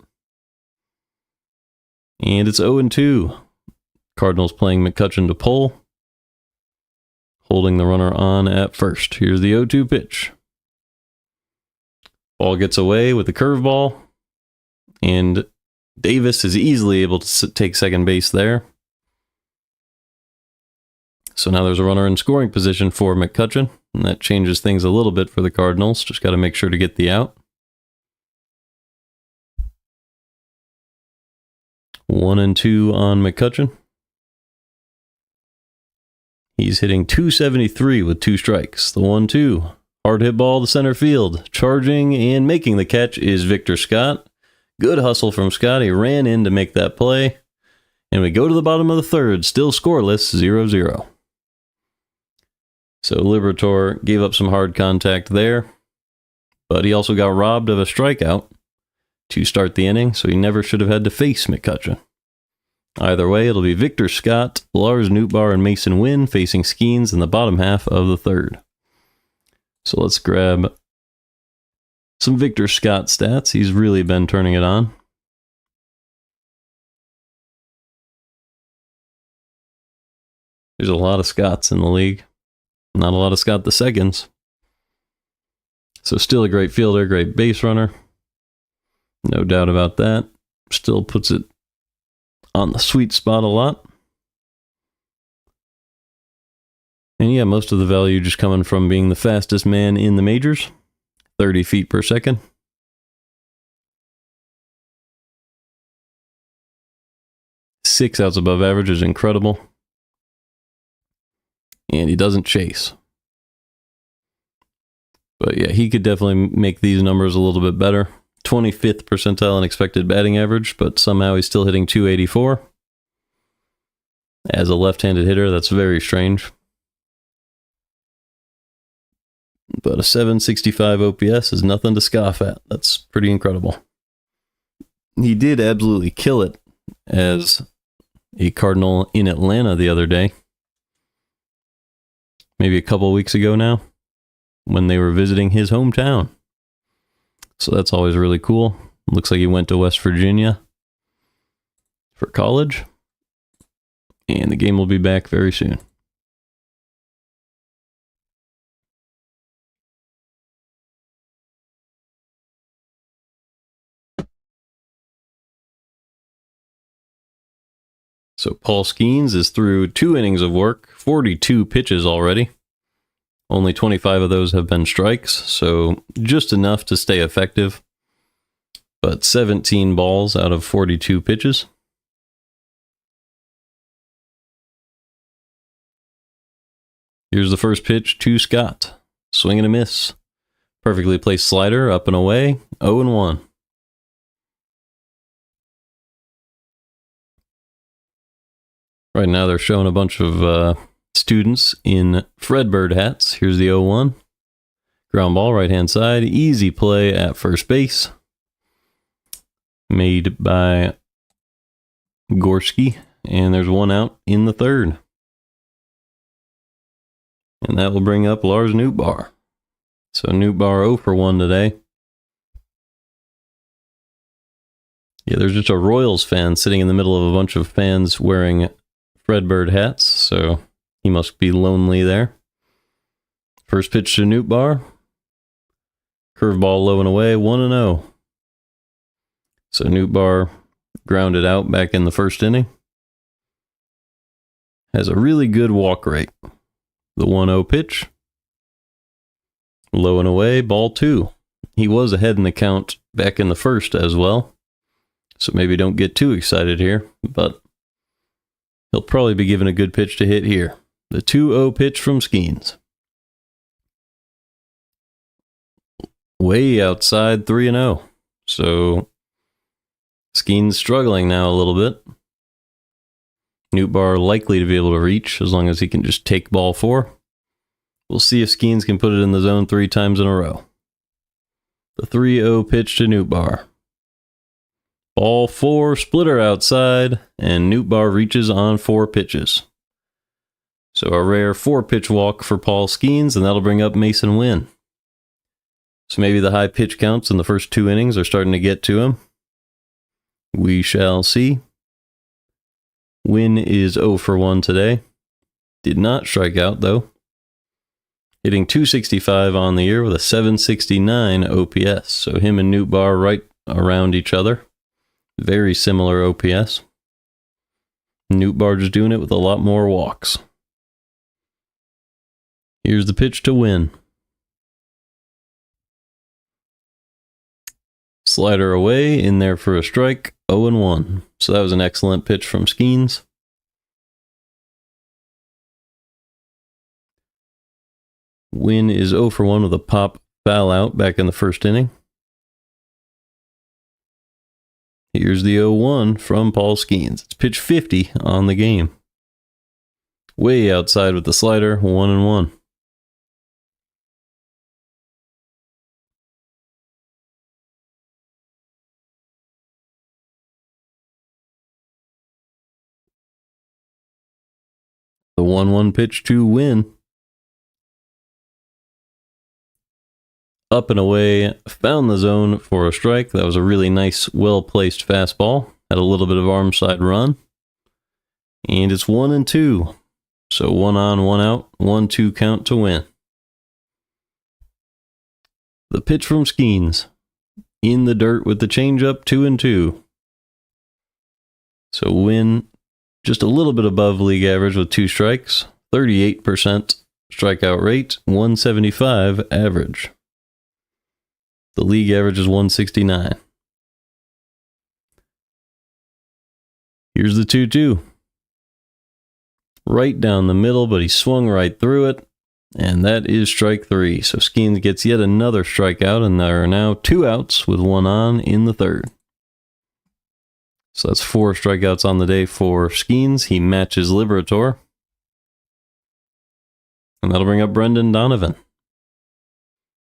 And it's 0-2. Cardinals playing McCutchen to pull. Holding the runner on at first. Here's the 0-2 pitch. Ball gets away with the curveball. And Davis is easily able to take second base there. So now there's a runner in scoring position for McCutchen, and that changes things a little bit for the Cardinals. Just got to make sure to get the out. 1-2 on McCutchen. He's hitting .273 with 2 strikes. The 1-2. Hard hit ball to center field. Charging and making the catch is Victor Scott. Good hustle from Scott. He ran in to make that play. And we go to the bottom of the third. Still scoreless, 0-0. So Liberatore gave up some hard contact there. But he also got robbed of a strikeout to start the inning, so he never should have had to face McCutchen. Either way, it'll be Victor Scott, Lars Nootbaar, and Mason Wynn facing Skenes in the bottom half of the third. So let's grab some Victor Scott stats. He's really been turning it on. There's a lot of Scotts in the league. Not a lot of Scott the seconds. So still a great fielder, great base runner. No doubt about that. Still puts it on the sweet spot a lot. And yeah, most of the value just coming from being the fastest man in the majors. 30 feet per second. 6 outs above average is incredible. And he doesn't chase. But yeah, he could definitely make these numbers a little bit better. 25th percentile in expected batting average, but somehow he's still hitting 284. As a left-handed hitter, that's very strange. But a 765 OPS is nothing to scoff at. That's pretty incredible. He did absolutely kill it as a Cardinal in Atlanta the other day. Maybe a couple weeks ago now, when they were visiting his hometown. So that's always really cool. Looks like he went to West Virginia for college. And the game will be back very soon. So Paul Skenes is through 2 innings of work, 42 pitches already. Only 25 of those have been strikes, so just enough to stay effective. But 17 balls out of 42 pitches. Here's the first pitch to Scott. Swing and a miss. Perfectly placed slider, up and away, 0-1. Right now they're showing a bunch of students in Redbird hats. Here's the 0-1. Ground ball, right-hand side. Easy play at first base. Made by Gorski. And there's 1 out in the 3rd. And that will bring up Lars Nootbaar. So Nootbaar 0 for 1 today. Yeah, there's just a Royals fan sitting in the middle of a bunch of fans wearing Redbird hats, so he must be lonely there. First pitch to Nootbaar. Curveball low and away, 1-0. So Nootbaar grounded out back in the 1st inning. Has a really good walk rate. The 1-0 pitch. Low and away, ball 2. He was ahead in the count back in the 1st as well. So maybe don't get too excited here, but he'll probably be given a good pitch to hit here. The 2-0 pitch from Skenes. Way outside, 3-0. So Skenes struggling now a little bit. Nootbaar likely to be able to reach as long as he can just take ball 4. We'll see if Skenes can put it in the zone 3 times in a row. The 3-0 pitch to Nootbaar. Ball 4, splitter outside, and Nootbaar reaches on 4 pitches. So a rare 4-pitch walk for Paul Skenes, and that'll bring up Mason Wynn. So maybe the high pitch counts in the first 2 innings are starting to get to him. We shall see. Wynn is 0 for 1 today. Did not strike out, though. Hitting 265 on the year with a 769 OPS. So him and Nootbaar right around each other. Very similar OPS. Nootbaar just doing it with a lot more walks. Here's the pitch to Wynn. Slider away, in there for a strike, 0-1. So that was an excellent pitch from Skenes. Wynn is 0 for 1 with a pop foul out back in the 1st inning. Here's the 0-1 from Paul Skenes. It's pitch 50 on the game. Way outside with the slider, 1-1. The 1-1 pitch to Wynn. Up and away, found the zone for a strike. That was a really nice, well-placed fastball. Had a little bit of arm side run. And it's 1-2. So 1 on, 1 out, 1-2 count to Wynn. The pitch from Skenes. In the dirt with the changeup, 2-2. So win just a little bit above league average with 2 strikes, 38% strikeout rate, 175 average. The league average is 169. Here's the 2-2. Right down the middle, but he swung right through it. And that is strike 3. So Skenes gets yet another strikeout, and there are now 2 outs with 1 on in the 3rd. So that's 4 strikeouts on the day for Skenes. He matches Liberatore. And that'll bring up Brendan Donovan.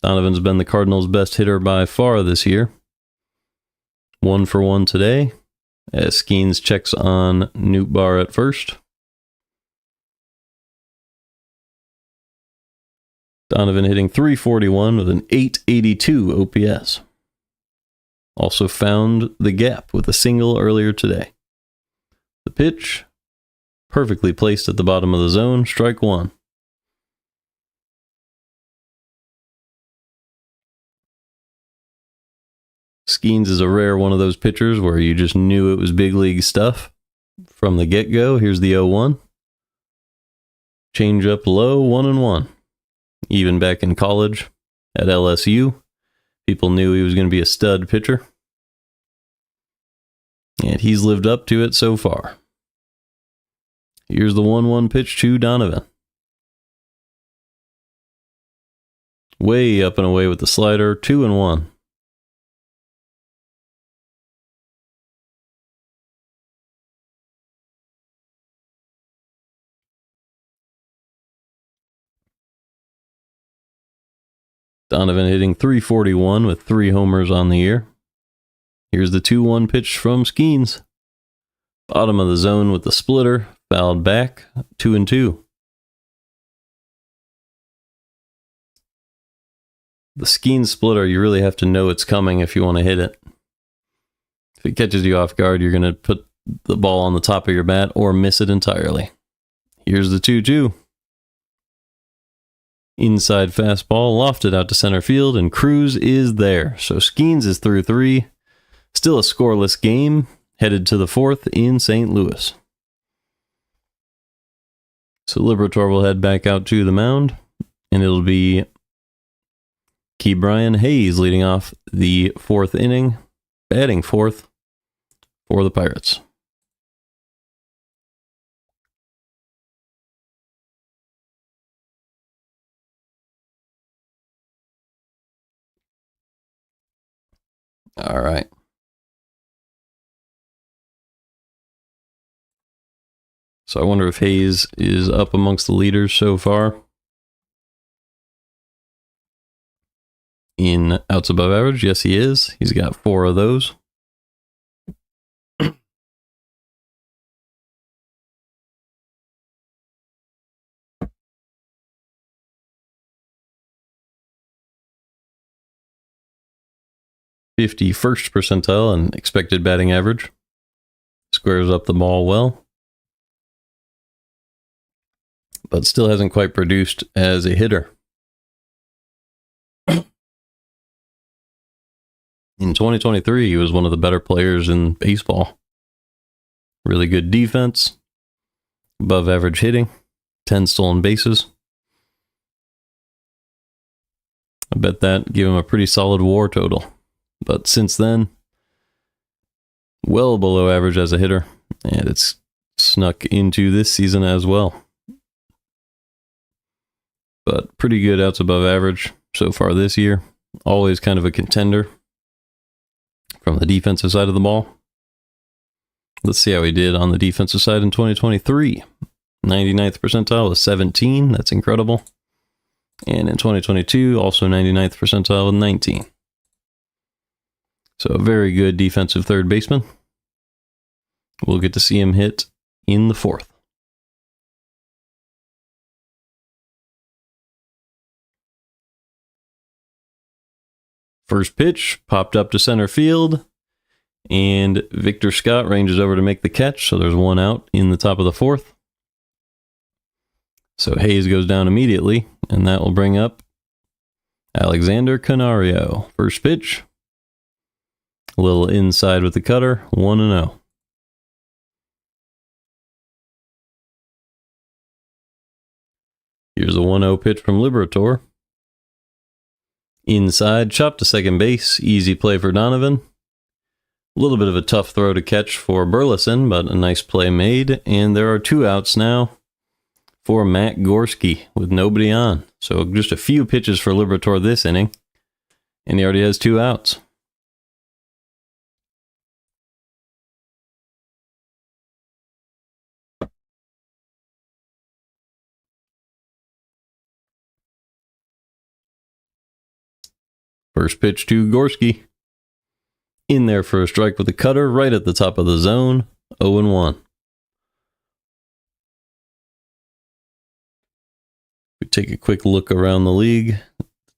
Donovan's been the Cardinals' best hitter by far this year. 1 for 1 today, as Skenes checks on Nootbaar at first. Donovan hitting .341 with an .882 OPS. Also found the gap with a single earlier today. The pitch, perfectly placed at the bottom of the zone, strike 1. Skenes is a rare one of those pitchers where you just knew it was big league stuff from the get-go. Here's the 0-1. Change up low, 1-1. Even back in college at LSU, people knew he was going to be a stud pitcher. And he's lived up to it so far. Here's the 1-1 pitch to Donovan. Way up and away with the slider, 2-1. Donovan hitting .341 with 3 homers on the year. Here's the 2-1 pitch from Skenes. Bottom of the zone with the splitter, fouled back, 2-2. The Skenes splitter, you really have to know it's coming if you want to hit it. If it catches you off guard, you're going to put the ball on the top of your bat or miss it entirely. Here's the 2-2. Inside fastball, lofted out to center field, and Cruz is there. So Skenes is through 3. Still a scoreless game, headed to the 4th in St. Louis. So Liberatore will head back out to the mound, and it'll be Ke'Bryan Hayes leading off the 4th inning, batting 4th for the Pirates. All right. So I wonder if Hayes is up amongst the leaders so far in outs above average. Yes, he is. He's got 4 of those. '51st percentile in expected batting average. Squares up the ball well, but still hasn't quite produced as a hitter. In 2023, he was one of the better players in baseball. Really good defense, above average hitting, 10 stolen bases. I bet that gave him a pretty solid WAR total. But since then, well below average as a hitter, and it's snuck into this season as well. But pretty good outs above average so far this year. Always kind of a contender from the defensive side of the ball. Let's see how he did on the defensive side in 2023. 99th percentile was 17. That's incredible. And in 2022, also 99th percentile with 19. So a very good defensive third baseman. We'll get to see him hit in the 4th. First pitch popped up to center field, and Victor Scott ranges over to make the catch, so there's 1 out in the top of the 4th. So Hayes goes down immediately, and that will bring up Alexander Canario. First pitch. A little inside with the cutter. 1-0. Here's a 1-0 pitch from Liberatore. Inside, chop to second base. Easy play for Donovan. A little bit of a tough throw to catch for Burleson, but a nice play made. And there are 2 outs now for Matt Gorski with nobody on. So just a few pitches for Liberatore this inning. And he already has 2 outs. First pitch to Gorski. In there for a strike with a cutter right at the top of the zone. 0-1. We take a quick look around the league.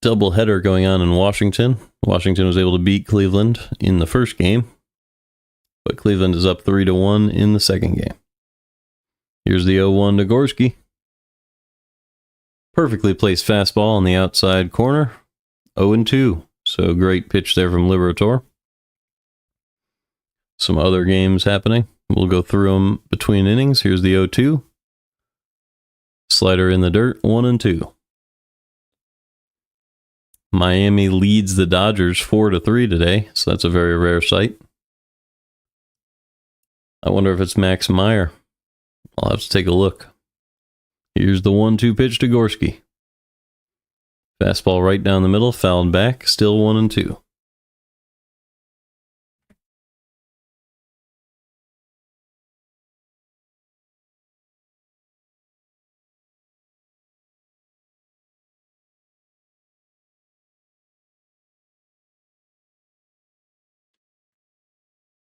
Doubleheader going on in Washington. Washington was able to beat Cleveland in the first game, but Cleveland is up 3-1 in the second game. Here's the 0-1 to Gorski. Perfectly placed fastball on the outside corner. 0-2. So great pitch there from Liberatore. Some other games happening. We'll go through them between innings. Here's the 0-2. Slider in the dirt, 1-2. Miami leads the Dodgers 4-3 today, so that's a very rare sight. I wonder if it's Max Meyer. I'll have to take a look. Here's the 1-2 pitch to Gorski. Fastball right down the middle, fouled back, still 1-2.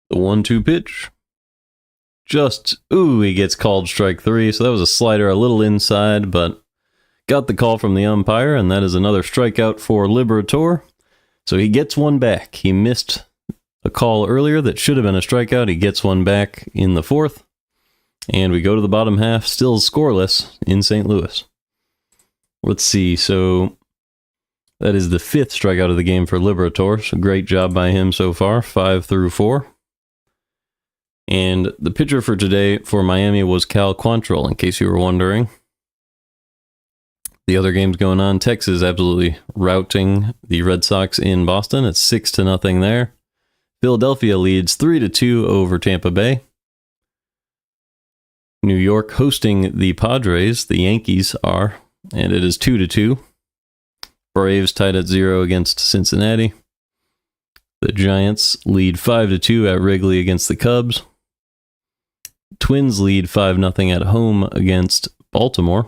The 1-2 pitch. He gets called strike 3. So that was a slider a little inside, but got the call from the umpire, and that is another strikeout for Liberatore. So he gets one back. He missed a call earlier that should have been a strikeout. He gets one back in the 4th. And we go to the bottom half, still scoreless in St. Louis. Let's see. So that is the 5th strikeout of the game for Liberatore. So great job by him so far, 5 through 4. And the pitcher for today for Miami was Cal Quantrill, in case you were wondering. The other games going on, Texas absolutely routing the Red Sox in Boston. It's 6-0 there. Philadelphia leads 3-2 over Tampa Bay. New York hosting the Padres, the Yankees are, and it is 2-2. Braves tied at 0 against Cincinnati. The Giants lead 5-2 at Wrigley against the Cubs. Twins lead 5-0 at home against Baltimore.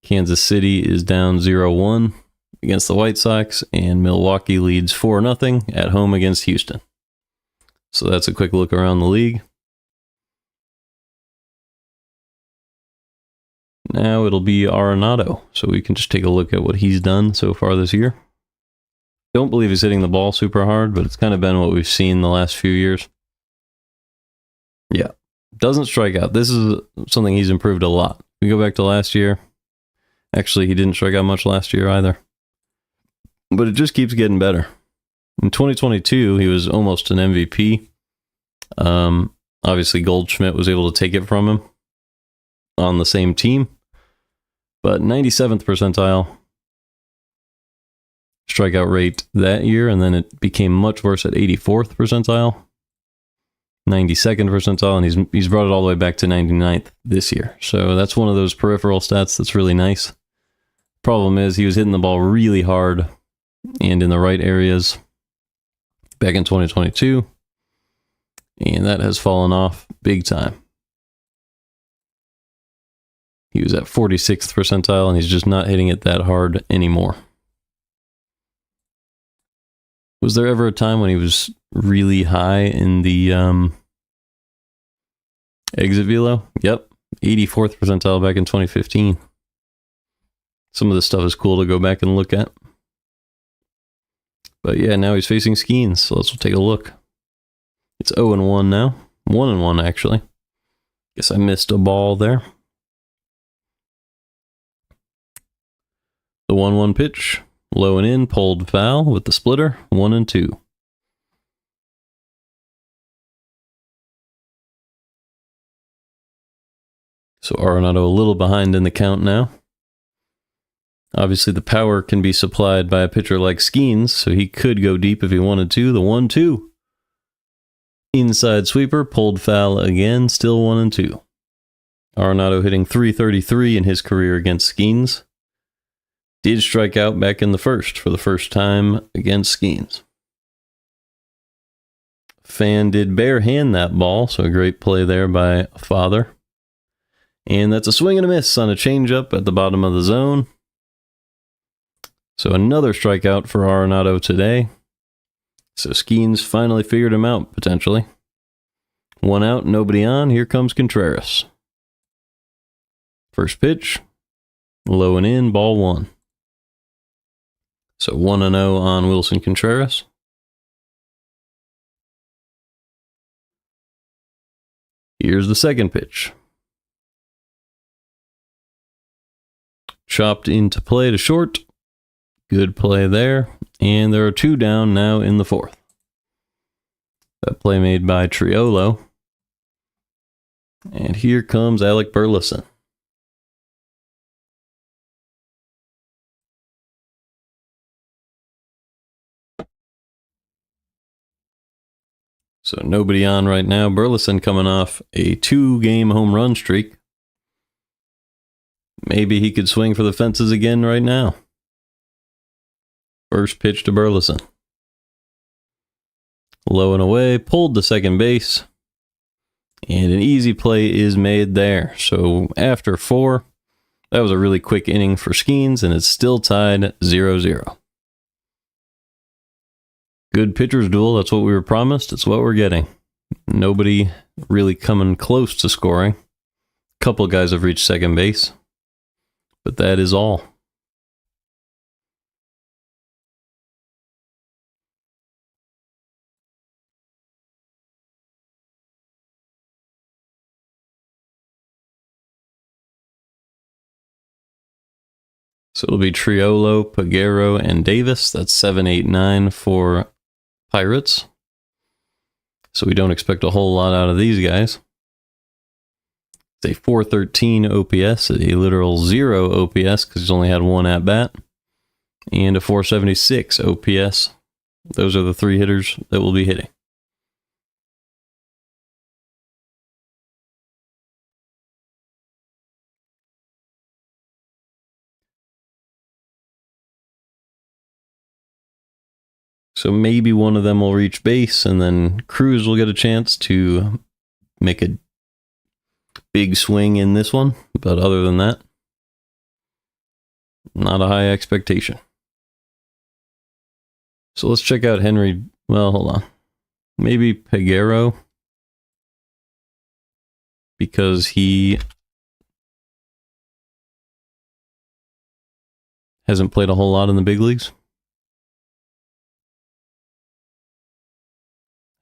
Kansas City is down 0-1 against the White Sox, and Milwaukee leads 4-0 at home against Houston. So that's a quick look around the league. Now it'll be Arenado, so we can just take a look at what he's done so far this year. Don't believe he's hitting the ball super hard, but it's kind of been what we've seen the last few years. Yeah, doesn't strike out. This is something he's improved a lot. We go back to last year. Actually, he didn't strike out much last year either. But it just keeps getting better. In 2022, he was almost an MVP. Obviously, Goldschmidt was able to take it from him on the same team. But 97th percentile strikeout rate that year, and then it became much worse at 84th percentile, 92nd percentile, and he's brought it all the way back to 99th this year. So that's one of those peripheral stats that's really nice. Problem is, he was hitting the ball really hard and in the right areas back in 2022, and that has fallen off big time. He was at 46th percentile, and he's just not hitting it that hard anymore. Was there ever a time when he was really high in the exit velo? Yep, 84th percentile back in 2015. Some of this stuff is cool to go back and look at. But yeah, now he's facing Skenes, so let's take a look. It's 0-1 now. 1-1, actually. Guess I missed a ball there. The 1-1 pitch. Low and in, pulled foul with the splitter, 1-2. So Arenado a little behind in the count now. Obviously, the power can be supplied by a pitcher like Skenes, so he could go deep if he wanted to. The 1-2. Inside sweeper, pulled foul again, still 1-2. Arenado hitting .333 in his career against Skenes. Did strike out back in the first for the first time against Skenes. Fan did bare hand that ball, so a great play there by Father. And that's a swing and a miss on a changeup at the bottom of the zone. So another strikeout for Arenado today. So Skenes finally figured him out, potentially. One out, nobody on. Here comes Contreras. First pitch, low and in, ball 1. So 1-0 on Wilson Contreras. Here's the second pitch. Chopped into play to short. Good play there. And there are 2 down now in the 4th. That play made by Triolo. And here comes Alec Burleson. So nobody on right now. Burleson coming off a 2-game home run streak. Maybe he could swing for the fences again right now. First pitch to Burleson. Low and away, pulled to second base. And an easy play is made there. So after 4, that was a really quick inning for Skenes, and it's still tied 0-0. Good pitcher's duel, that's what we were promised. It's what we're getting. Nobody really coming close to scoring. A couple guys have reached second base. But that is all. So it'll be Triolo, Peguero, and Davis. That's 7, 8, 9 for Pirates. So we don't expect a whole lot out of these guys. It's a 413 OPS, a literal 0 OPS because he's only had 1 at-bat, and a 476 OPS. Those are the 3 hitters that will be hitting. So maybe one of them will reach base, and then Cruz will get a chance to make a big swing in this one. But other than that, not a high expectation. So let's check out Henry. Well, hold on. Maybe Peguero, because he hasn't played a whole lot in the big leagues.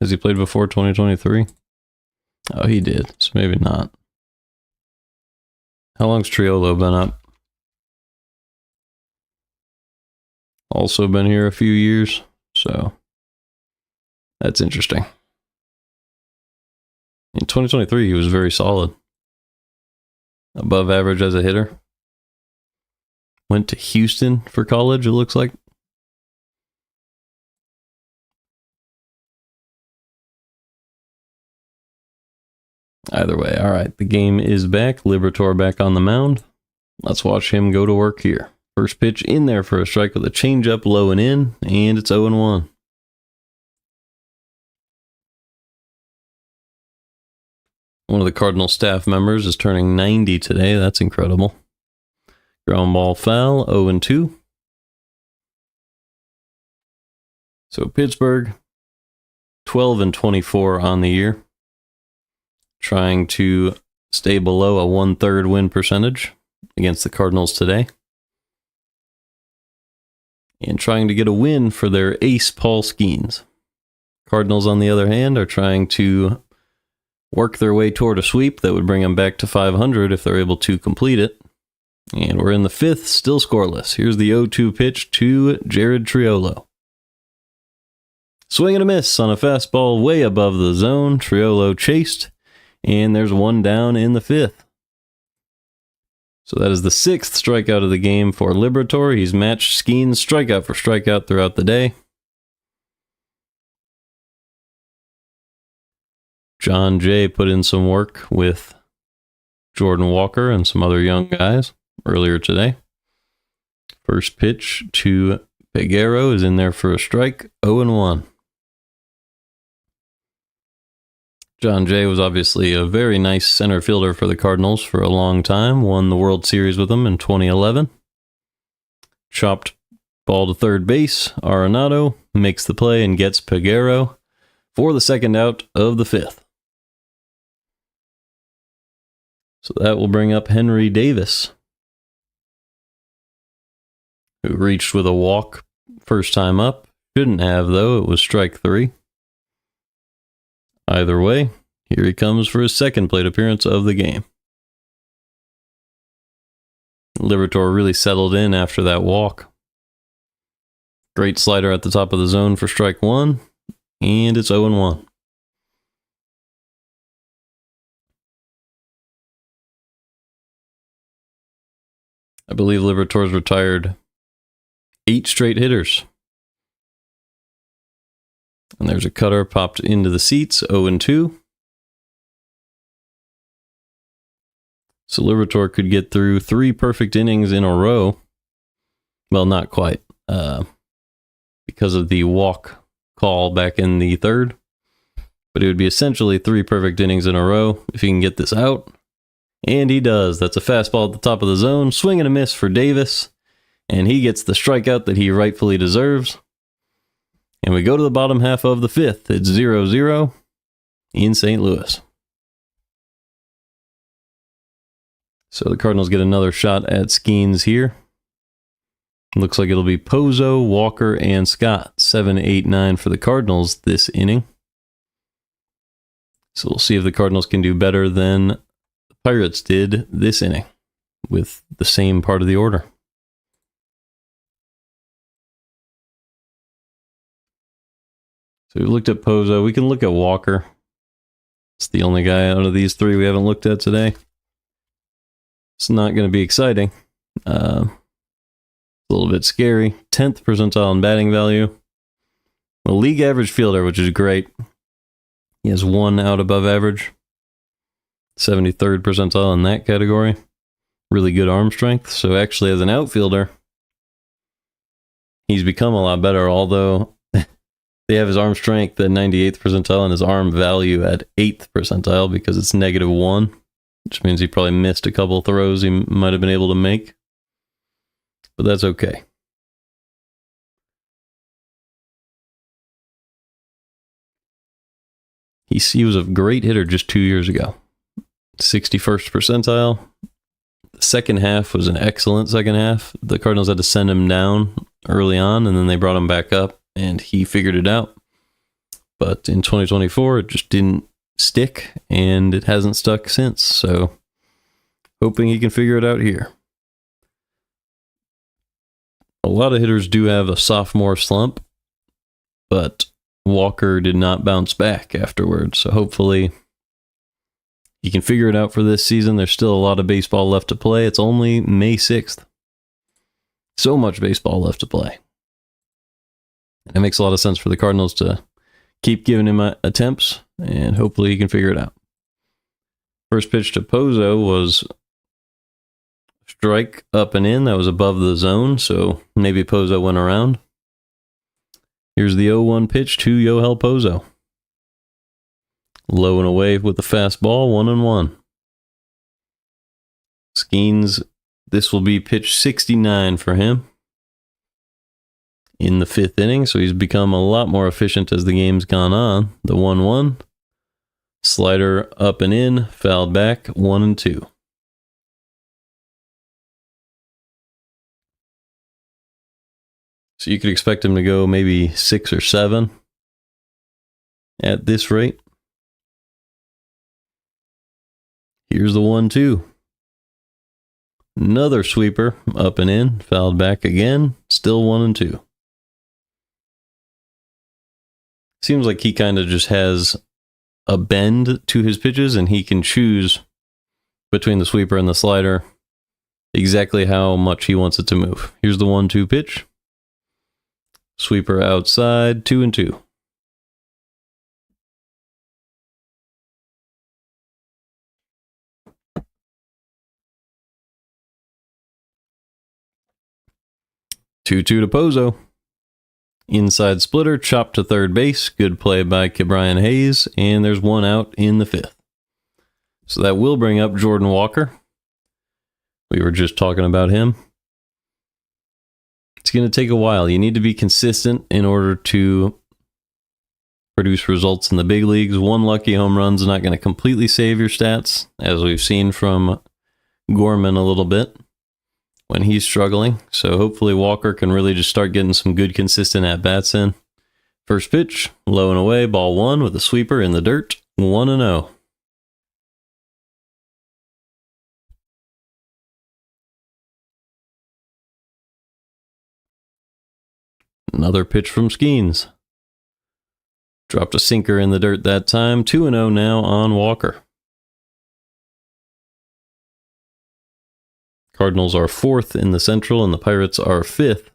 Has he played before 2023? Oh, he did. So maybe not. How long's Triolo been up? Also been here a few years. So that's interesting. In 2023, he was very solid. Above average as a hitter. Went to Houston for college, it looks like. Either way, all right, the game is back. Liberatore back on the mound. Let's watch him go to work here. First pitch in there for a strike with a changeup low and in, and it's 0-1. One of the Cardinals staff members is turning 90 today. That's incredible. Ground ball foul, 0-2. So Pittsburgh, 12-24 on the year. Trying to stay below a 1/3 win percentage against the Cardinals today. And trying to get a win for their ace, Paul Skenes. Cardinals, on the other hand, are trying to work their way toward a sweep that would bring them back to 500 if they're able to complete it. And we're in the fifth, still scoreless. Here's the 0-2 pitch to Jared Triolo. Swing and a miss on a fastball way above the zone. Triolo chased, and there's one down in the fifth. So that is the sixth strikeout of the game for Liberatore. He's matched Skenes strikeout for strikeout throughout the day. John Jay put in some work with Jordan Walker and some other young guys earlier today. First pitch to Peguero is in there for a strike, 0-1. John Jay was obviously a very nice center fielder for the Cardinals for a long time. Won the World Series with them in 2011. Chopped ball to third base. Arenado makes the play and gets Peguero for the second out of the fifth. So that will bring up Henry Davis, who reached with a walk first time up. Shouldn't have, though. It was strike 3. Either way, here he comes for his second plate appearance of the game. Liberatore really settled in after that walk. Great slider at the top of the zone for strike 1, and it's 0-1. I believe Liberatore's retired 8 straight hitters. And there's a cutter popped into the seats, 0-2. So Liberatore could get through 3 perfect innings in a row. Well, not quite, because of the walk call back in the third. But it would be essentially 3 perfect innings in a row if he can get this out. And he does. That's a fastball at the top of the zone. Swing and a miss for Davis. And he gets the strikeout that he rightfully deserves. And we go to the bottom half of the fifth. It's 0-0 in St. Louis. So the Cardinals get another shot at Skenes here. Looks like it'll be Pozo, Walker, and Scott. 7, 8, 9 for the Cardinals this inning. So we'll see if the Cardinals can do better than the Pirates did this inning with the same part of the order. So we looked at Pozo. We can look at Walker. It's the only guy out of these 3 we haven't looked at today. It's not going to be exciting. A little bit scary. 10th percentile in batting value. A league average fielder, which is great. He has 1 out above average. 73rd percentile in that category. Really good arm strength. So actually, as an outfielder, he's become a lot better, although they have his arm strength at 98th percentile and his arm value at 8th percentile because it's -1, which means he probably missed a couple throws he might have been able to make. But that's okay. He was a great hitter just 2 years ago. 61st percentile. The second half was an excellent second half. The Cardinals had to send him down early on, and then they brought him back up, and he figured it out. But in 2024, it just didn't stick, and it hasn't stuck since. So hoping he can figure it out here. A lot of hitters do have a sophomore slump, but Walker did not bounce back afterwards. So hopefully he can figure it out for this season. There's still a lot of baseball left to play. It's only May 6th. So much baseball left to play. And it makes a lot of sense for the Cardinals to keep giving him attempts, and hopefully he can figure it out. First pitch to Pozo was strike up and in. That was above the zone, so maybe Pozo went around. Here's the 0-1 pitch to Yoel Pozo. Low and away with the fastball, 1-1. Skenes, this will be pitch 69 for him in the 5th inning, so he's become a lot more efficient as the game's gone on. The 1-1, slider up and in, fouled back, 1-2. So you could expect him to go maybe 6 or 7 at this rate. Here's the 1-2. Another sweeper up and in, fouled back again, still 1-2. Seems like he kind of just has a bend to his pitches, and he can choose between the sweeper and the slider exactly how much he wants it to move. Here's the 1-2 pitch. Sweeper outside, 2-2. Two-two to Pozo. Inside splitter, chopped to third base. Good play by Brian Hayes, and there's one out in the fifth. So that will bring up Jordan Walker. We were just talking about him. It's going to take a while. You need to be consistent in order to produce results in the big leagues. One lucky home run's not going to completely save your stats, as we've seen from Gorman a little bit when he's struggling. So hopefully Walker can really just start getting some good consistent at-bats in. First pitch, low and away, ball one with a sweeper in the dirt, 1-0. Another pitch from Skenes. Dropped a sinker in the dirt that time, 2-0 now on Walker. Cardinals are 4th in the Central, and the Pirates are 5th.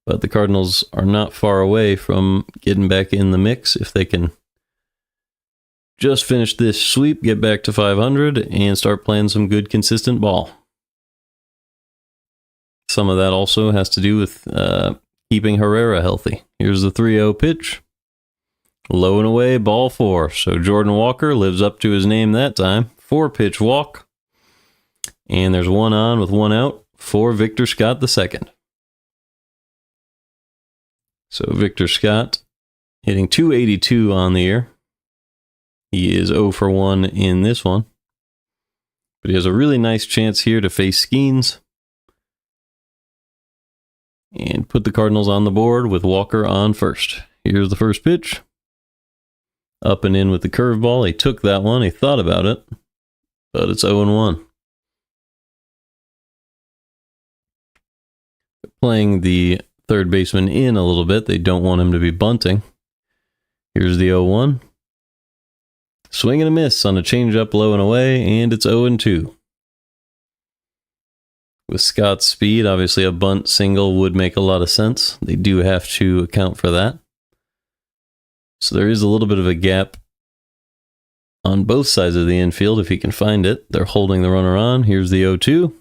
But the Cardinals are not far away from getting back in the mix if they can just finish this sweep, get back to 500, and start playing some good, consistent ball. Some of that also has to do with keeping Herrera healthy. Here's the 3-0 pitch. Low and away, ball 4. So Jordan Walker lives up to his name that time. 4-pitch walk. And there's one on with one out for Victor Scott II. So Victor Scott hitting .282 on the year. He is 0 for 1 in this one. But he has a really nice chance here to face Skenes and put the Cardinals on the board with Walker on first. Here's the first pitch. Up and in with the curveball. He took that one. He thought about it. But it's 0-1. Playing the third baseman in a little bit. They don't want him to be bunting. Here's the 0-1. Swing and a miss on a changeup low and away, and it's 0-2. With Scott's speed, obviously a bunt single would make a lot of sense. They do have to account for that. So there is a little bit of a gap on both sides of the infield if he can find it. They're holding the runner on. Here's the 0-2.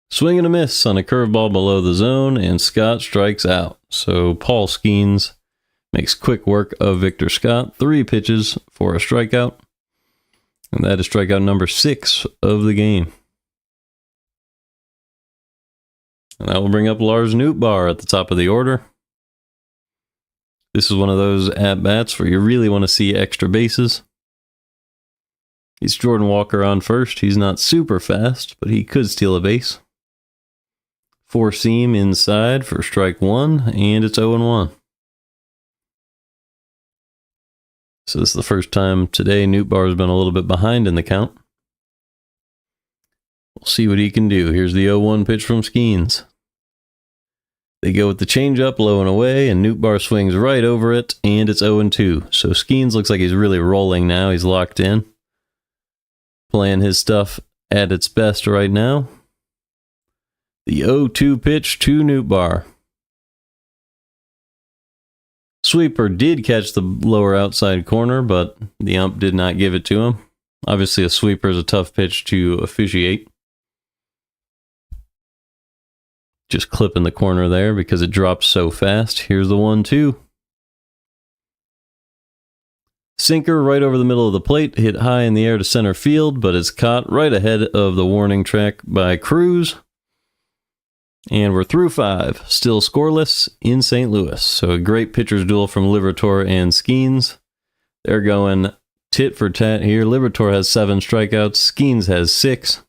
Swing and a miss on a curveball below the zone, and Scott strikes out. So Paul Skenes makes quick work of Victor Scott. 3 pitches for a strikeout. And that is strikeout number 6 of the game. And that will bring up Lars Nootbaar at the top of the order. This is one of those at-bats where you really want to see extra bases. It's Jordan Walker on first. He's not super fast, but he could steal a base. 4-seam inside for strike 1, and it's 0-1. So this is the first time today Nootbaar has been a little bit behind in the count. We'll see what he can do. Here's the 0-1 pitch from Skenes. They go with the changeup low and away, and Nootbaar swings right over it, and it's 0-2. So Skenes looks like he's really rolling now. He's locked in. Playing his stuff at its best right now. The 0-2 pitch to Nootbaar. Sweeper did catch the lower outside corner, but the ump did not give it to him. Obviously, a sweeper is a tough pitch to officiate. Just clipping the corner there because it drops so fast. Here's the 1-2. Sinker right over the middle of the plate, hit high in the air to center field, but it's caught right ahead of the warning track by Cruz. And we're through 5, still scoreless in St. Louis. So a great pitcher's duel from Liberatore and Skenes. They're going tit for tat here. Liberatore has 7 strikeouts. Skenes has 6.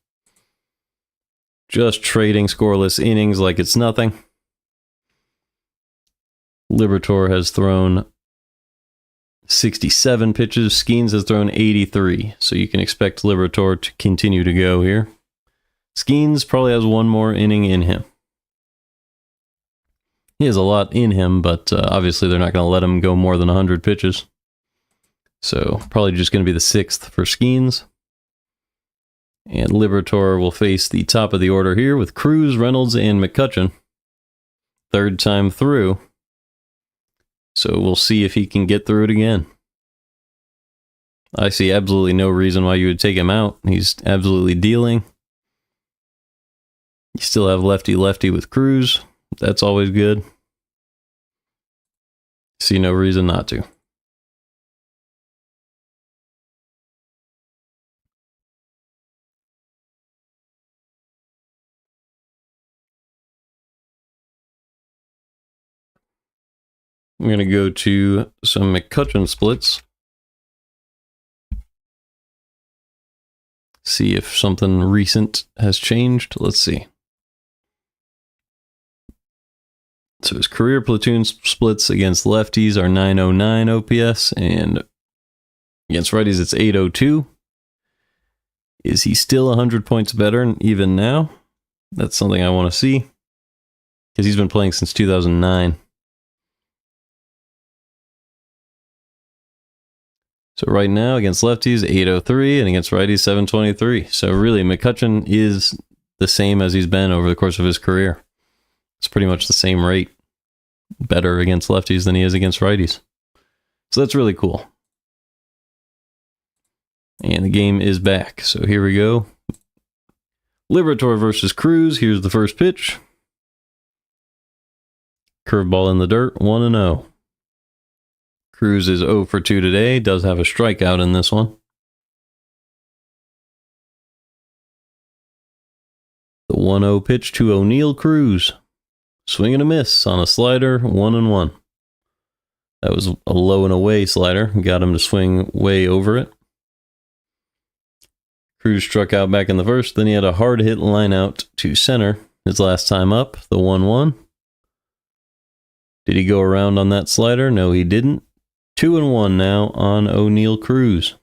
Just trading scoreless innings like it's nothing. Liberatore has thrown 67 pitches. Skenes has thrown 83. So you can expect Liberatore to continue to go here. Skenes probably has one more inning in him. He has a lot in him, but obviously they're not going to let him go more than 100 pitches. So probably just going to be the 6th for Skenes. And Liberatore will face the top of the order here with Cruz, Reynolds, and McCutchen. 3rd time through. So we'll see if he can get through it again. I see absolutely no reason why you would take him out. He's absolutely dealing. You still have lefty-lefty with Cruz. That's always good. See no reason not to. I'm going to go to some McCutchen splits. See if something recent has changed. Let's see. So his career platoon splits against lefties are 909 OPS, and against righties it's 802. Is he still 100 points better even now? That's something I want to see, because he's been playing since 2009. So right now against lefties 803 and against righties 723. So really McCutchen is the same as he's been over the course of his career. It's pretty much the same rate. Better against lefties than he is against righties. So that's really cool. And the game is back. So here we go. Liberatore versus Cruz. Here's the first pitch. Curveball in the dirt, 1-0. Cruz is 0 for 2 today. Does have a strikeout in this one. The 1-0 pitch to O'Neal Cruz. Swing and a miss on a slider, 1-1. That was a low and away slider. Got him to swing way over it. Cruz struck out back in the first. Then he had a hard hit line out to center. His last time up, the 1-1. Did he go around on that slider? No, he didn't. 2-1 now on O'Neal Cruz.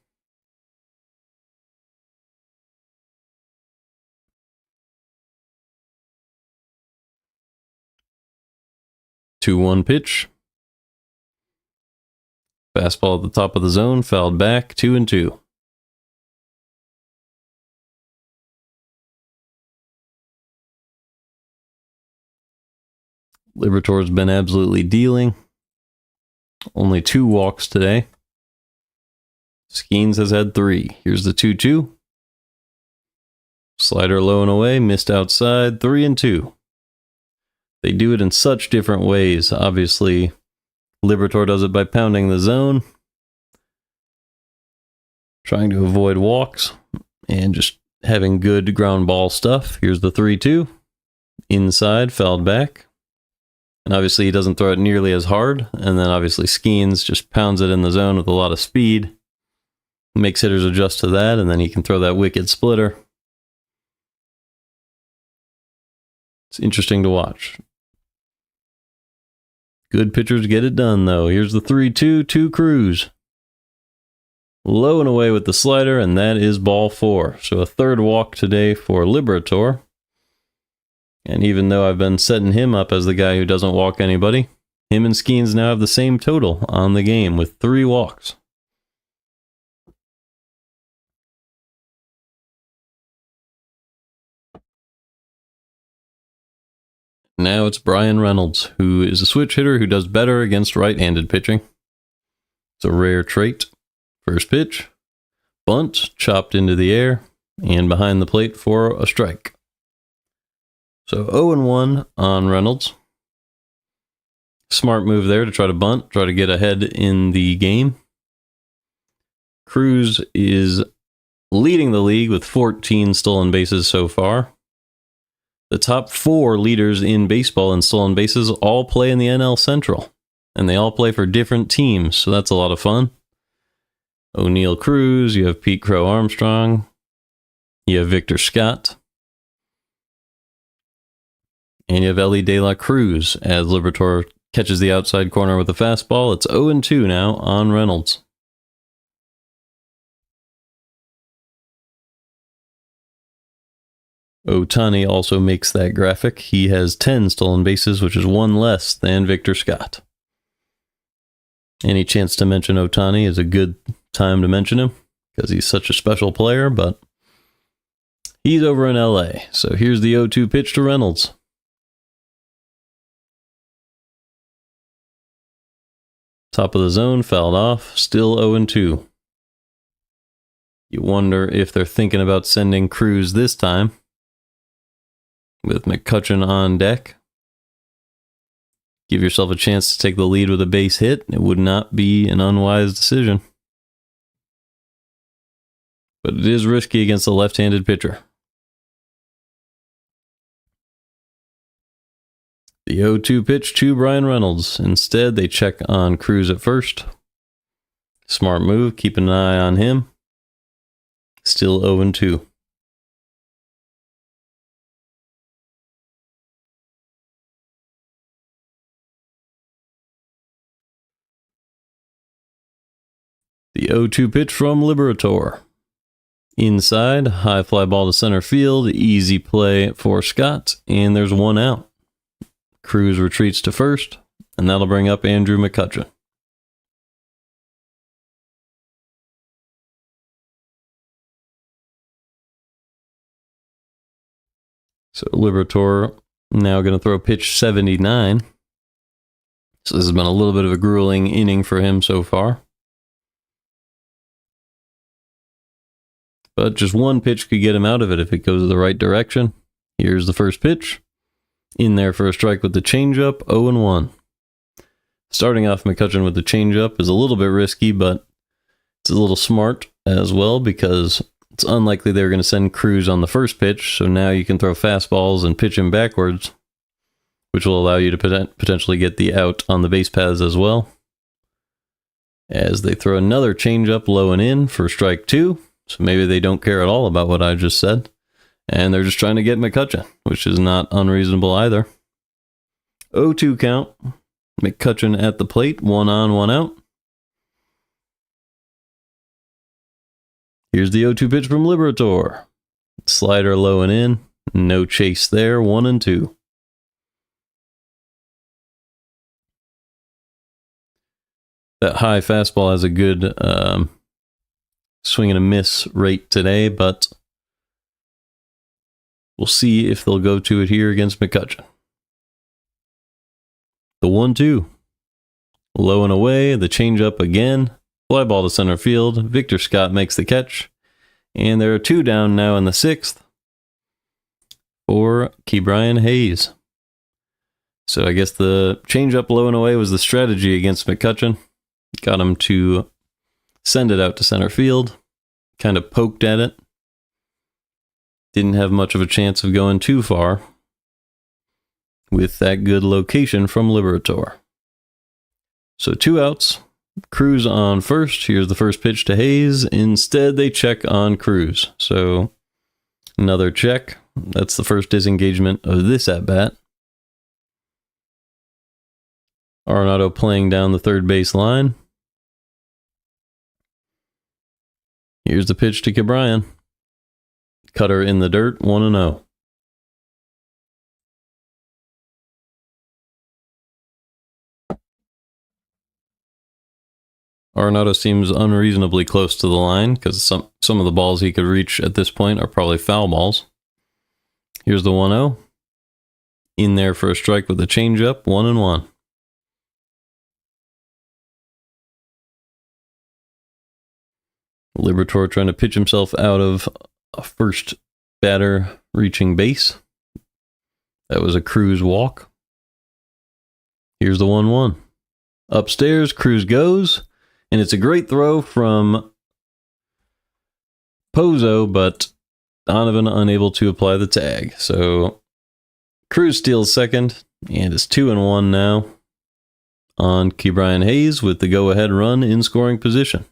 Two-one pitch. Fastball at the top of the zone, fouled back, 2-2. Liberatore's been absolutely dealing. Only 2 walks today. Skenes has had 3. Here's the 2-2. Slider low and away, missed outside, 3-2. They do it in such different ways. Obviously, Liberatore does it by pounding the zone, trying to avoid walks, and just having good ground ball stuff. Here's the 3-2. Inside, fouled back. And obviously he doesn't throw it nearly as hard. And then obviously Skenes just pounds it in the zone with a lot of speed. Makes hitters adjust to that, and then he can throw that wicked splitter. It's interesting to watch. Good pitchers get it done, though. Here's the 3-2 to Cruz. Low and away with the slider, and that is ball 4. So a 3rd walk today for Liberatore. And even though I've been setting him up as the guy who doesn't walk anybody, him and Skenes now have the same total on the game with 3 walks. Now it's Brian Reynolds, who is a switch hitter who does better against right-handed pitching. It's a rare trait. First pitch, bunt, chopped into the air, and behind the plate for a strike. So 0-1 on Reynolds. Smart move there to try to bunt, try to get ahead in the game. Cruz is leading the league with 14 stolen bases so far. The top 4 leaders in baseball in stolen bases all play in the NL Central, and they all play for different teams, so that's a lot of fun. O'Neal Cruz, you have Pete Crow Armstrong, you have Victor Scott, and you have Ellie De La Cruz as Liberatore catches the outside corner with a fastball. It's 0-2 now on Reynolds. Ohtani also makes that graphic. He has 10 stolen bases, which is one less than Victor Scott. Any chance to mention Ohtani is a good time to mention him because he's such a special player, but he's over in LA. So here's the 0-2 pitch to Reynolds. Top of the zone, fouled off, still 0-2. You wonder if they're thinking about sending Cruz this time with McCutchen on deck. Give yourself a chance to take the lead with a base hit. It would not be an unwise decision. But it is risky against a left-handed pitcher. The 0-2 pitch to Bryan Reynolds. Instead, they check on Cruz at first. Smart move, keep an eye on him. Still 0-2. The 0-2 pitch from Liberatore. Inside, high fly ball to center field, easy play for Scott, and there's one out. Cruz retreats to first, and that'll bring up Andrew McCutchen. So Liberatore now going to throw pitch 79. So this has been a little bit of a grueling inning for him so far. But just one pitch could get him out of it if it goes the right direction. Here's the first pitch. In there for a strike with the changeup, 0-1. Starting off McCutchen with the changeup is a little bit risky, but it's a little smart as well because it's unlikely they were going to send Cruz on the first pitch, so now you can throw fastballs and pitch him backwards, which will allow you to potentially get the out on the base paths as well. As they throw another changeup low and in for strike 2. So maybe they don't care at all about what I just said. And they're just trying to get McCutchen, which is not unreasonable either. 0-2 count. McCutchen at the plate, 1 on, 1 out. Here's the 0-2 pitch from Liberatore. Slider low and in. No chase there, 1-2. That high fastball has a good swing and a miss rate today, but we'll see if they'll go to it here against McCutchen. The 1-2. Low and away, the changeup again. Fly ball to center field. Victor Scott makes the catch. And there are 2 down now in the 6th for Ke'Bryan Hayes. So I guess the changeup low and away was the strategy against McCutchen. Got him to send it out to center field. Kind of poked at it. Didn't have much of a chance of going too far with that good location from Liberatore. So 2 outs. Cruz on first. Here's the first pitch to Hayes. Instead, they check on Cruz. So another check. That's the first disengagement of this at-bat. Arenado playing down the third base line. Here's the pitch to Ke'Bryan. Cutter in the dirt, 1-0. Arenado seems unreasonably close to the line because some of the balls he could reach at this point are probably foul balls. Here's the 1-0. In there for a strike with a changeup, 1-1. Liberatore trying to pitch himself out of a first batter reaching base. That was a Cruz walk. Here's the 1-1. Upstairs, Cruz goes, and it's a great throw from Pozo, but Donovan unable to apply the tag. So Cruz steals second, and it's 2-1 now on Ke'Bryan Hayes with the go-ahead run in scoring position.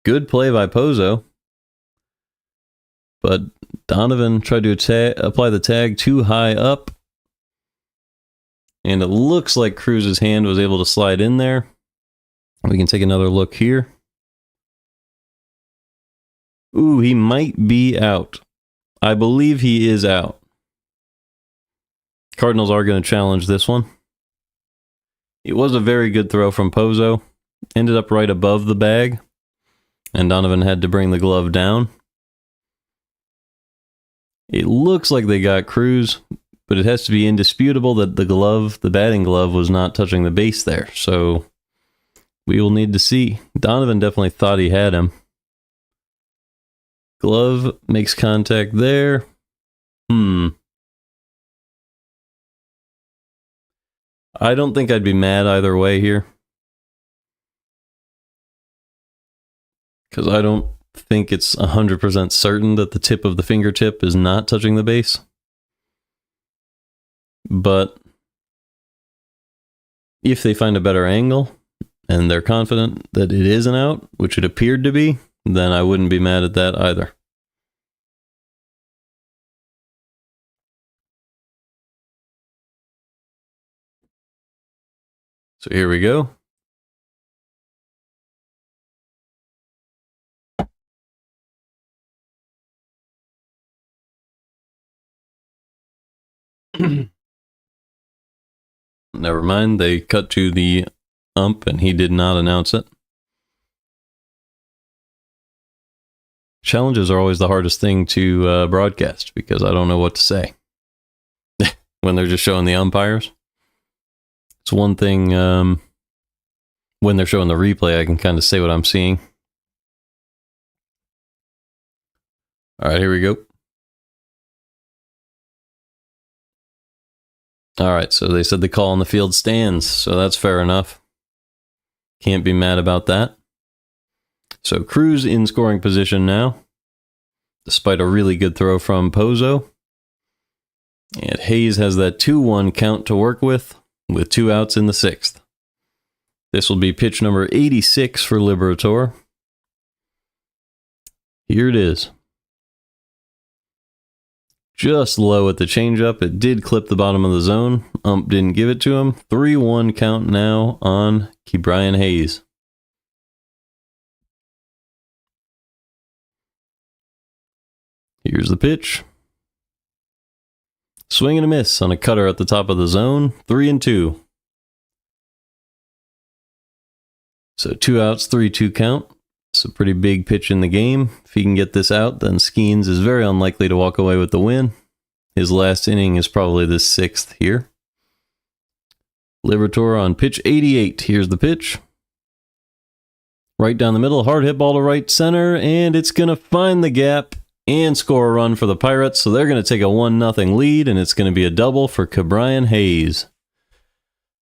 Good play by Pozo, but Donovan tried to apply the tag too high up, and it looks like Cruz's hand was able to slide in there. We can take another look here. Ooh, he might be out. I believe he is out. Cardinals are going to challenge this one. It was a very good throw from Pozo. Ended up right above the bag, and Donovan had to bring the glove down. It looks like they got Cruz, but it has to be indisputable that the batting glove, was not touching the base there. So we will need to see. Donovan definitely thought he had him. Glove makes contact there. I don't think I'd be mad either way here, because I don't think it's 100% certain that the tip of the fingertip is not touching the base. But if they find a better angle and they're confident that it is an out, which it appeared to be, then I wouldn't be mad at that either. So here we go. Never mind, they cut to the ump and he did not announce it. Challenges are always the hardest thing to broadcast, because I don't know what to say when they're just showing the umpires. It's one thing when they're showing the replay, I can kind of say what I'm seeing. All right, here we go. All right, so they said the call on the field stands, so that's fair enough. Can't be mad about that. So Cruz in scoring position now, despite a really good throw from Pozo. And Hayes has that 2-1 count to work with 2 outs in the 6th. This will be pitch number 86 for Liberatore. Here it is. Just low at the changeup. It did clip the bottom of the zone. Ump didn't give it to him. 3-1 count now on Cardinals Hayes. Here's the pitch. Swing and a miss on a cutter at the top of the zone. 3-2. So 2 outs, 3-2 count. It's a pretty big pitch in the game. If he can get this out, then Skenes is very unlikely to walk away with the win. His last inning is probably the 6th here. Liberatore on pitch 88. Here's the pitch. Right down the middle, hard hit ball to right center, and it's going to find the gap and score a run for the Pirates. So they're going to take a 1-0 lead, and it's going to be a double for Cardinals Hayes.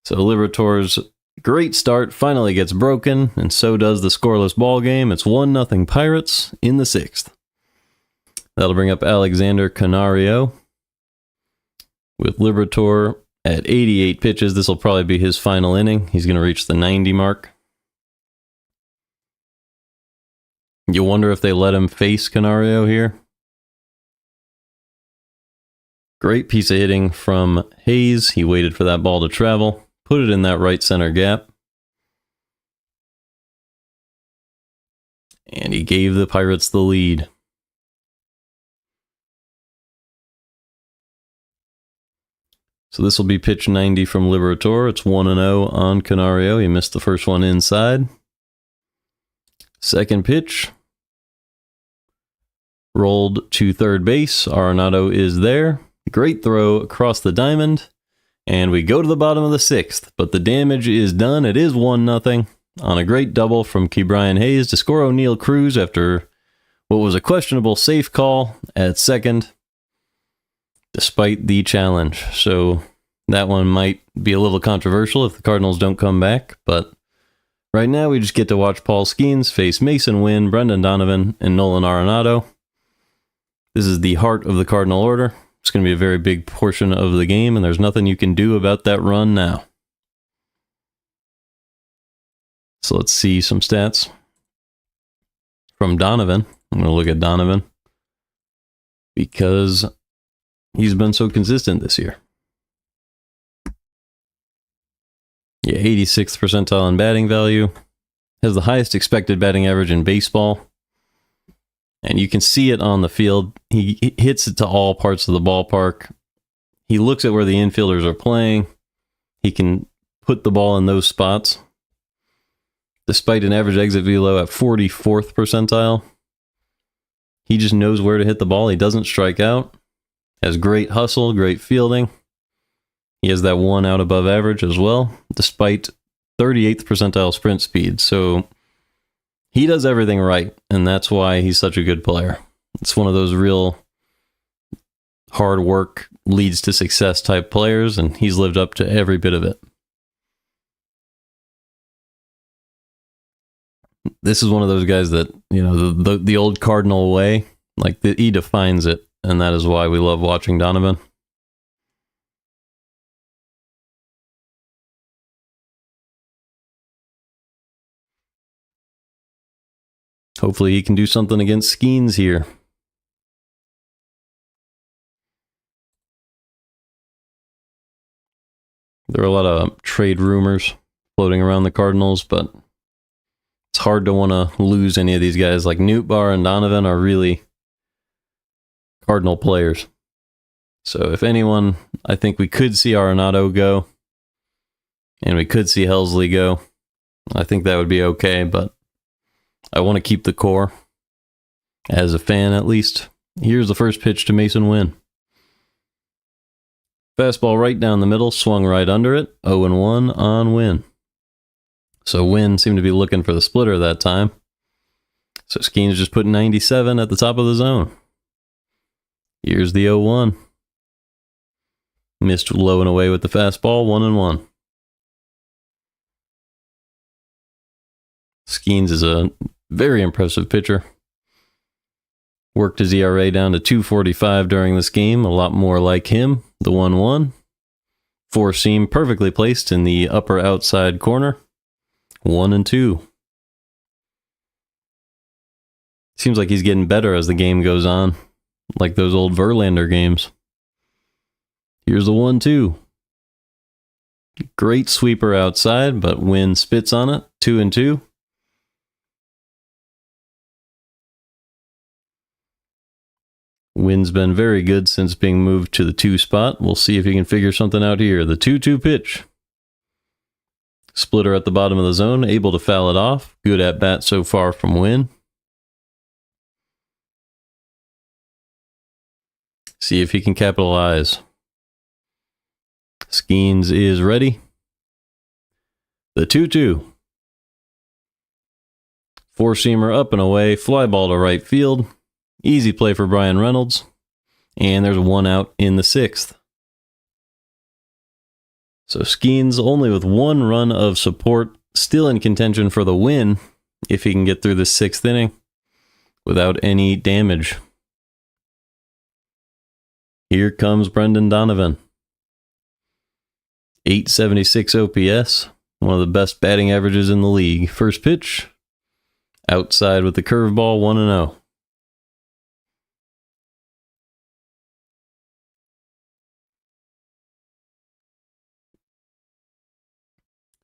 So Liberatore's great start finally gets broken, and so does the scoreless ball game. It's 1-0 Pirates in the 6th. That'll bring up Alexander Canario. With Liberatore at 88 pitches, this will probably be his final inning. He's going to reach the 90 mark. You wonder if they let him face Canario here. Great piece of hitting from Hayes. He waited for that ball to travel. Put it in that right center gap. And he gave the Pirates the lead. So this will be pitch 90 from Liberatore. It's 1-0 on Canario. He missed the first one inside. Second pitch. Rolled to third base. Arenado is there. Great throw across the diamond. And we go to the bottom of the 6th, but the damage is done. It is 1-0 on a great double from Cardinals Hayes to score O'Neal Cruz after what was a questionable safe call at second, despite the challenge. So that one might be a little controversial if the Cardinals don't come back, but right now we just get to watch Paul Skenes face Mason Wynn, Brendan Donovan, and Nolan Arenado. This is the heart of the Cardinal order. It's going to be a very big portion of the game, and there's nothing you can do about that run now. So let's see some stats from Donovan. I'm going to look at Donovan because he's been so consistent this year. Yeah, 86th percentile in batting value. Has the highest expected batting average in baseball. And you can see it on the field. He hits it to all parts of the ballpark. He looks at where the infielders are playing. He can put the ball in those spots. Despite an average exit velo at 44th percentile, he just knows where to hit the ball. He doesn't strike out. Has great hustle, great fielding. He has that 1 out above average as well, despite 38th percentile sprint speed. So he does everything right, and that's why he's such a good player. It's one of those real hard work leads to success type players, and he's lived up to every bit of it. This is one of those guys that, you know, the old Cardinal way, like he defines it, and that is why we love watching Donovan. Hopefully he can do something against Skenes here. There are a lot of trade rumors floating around the Cardinals, but it's hard to want to lose any of these guys. Like Nootbaar and Donovan are really Cardinal players. So if anyone, I think we could see Arenado go, and we could see Helsley go. I think that would be okay, but I want to keep the core, as a fan at least. Here's the first pitch to Mason Wynn. Fastball right down the middle, swung right under it. 0-1 on Wynn. So Wynn seemed to be looking for the splitter that time. So Skenes just put 97 at the top of the zone. Here's the 0-1. Missed low and away with the fastball, 1-1. Skenes is a very impressive pitcher. Worked his ERA down to 2.45 during this game, a lot more like him. The 1-1. Four seam perfectly placed in the upper outside corner. 1-2. Seems like he's getting better as the game goes on, like those old Verlander games. Here's the 1-2. Great sweeper outside, but Wynn spits on it. 2-2. Wynn's been very good since being moved to the 2 spot. We'll see if he can figure something out here. The 2-2 pitch. Splitter at the bottom of the zone, able to foul it off. Good at bat so far from Wynn. See if he can capitalize. Skenes is ready. The 2-2. Four-seamer up and away, fly ball to right field. Easy play for Brian Reynolds. And there's 1 out in the 6th. So Skenes only with 1 run of support, still in contention for the win if he can get through the 6th inning without any damage. Here comes Brendan Donovan. 876 OPS, one of the best batting averages in the league. First pitch, outside with the curveball, 1-0.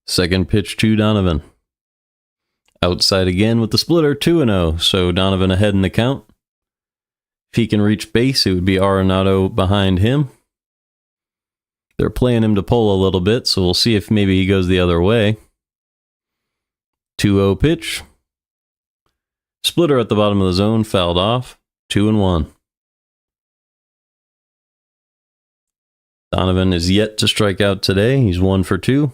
Second pitch to Donovan. Outside again with the splitter, 2-0. So Donovan ahead in the count. If he can reach base, it would be Arenado behind him. They're playing him to pull a little bit, so we'll see if maybe he goes the other way. 2-0 pitch. Splitter at the bottom of the zone, fouled off. 2-1. Donovan is yet to strike out today. He's 1 for 2.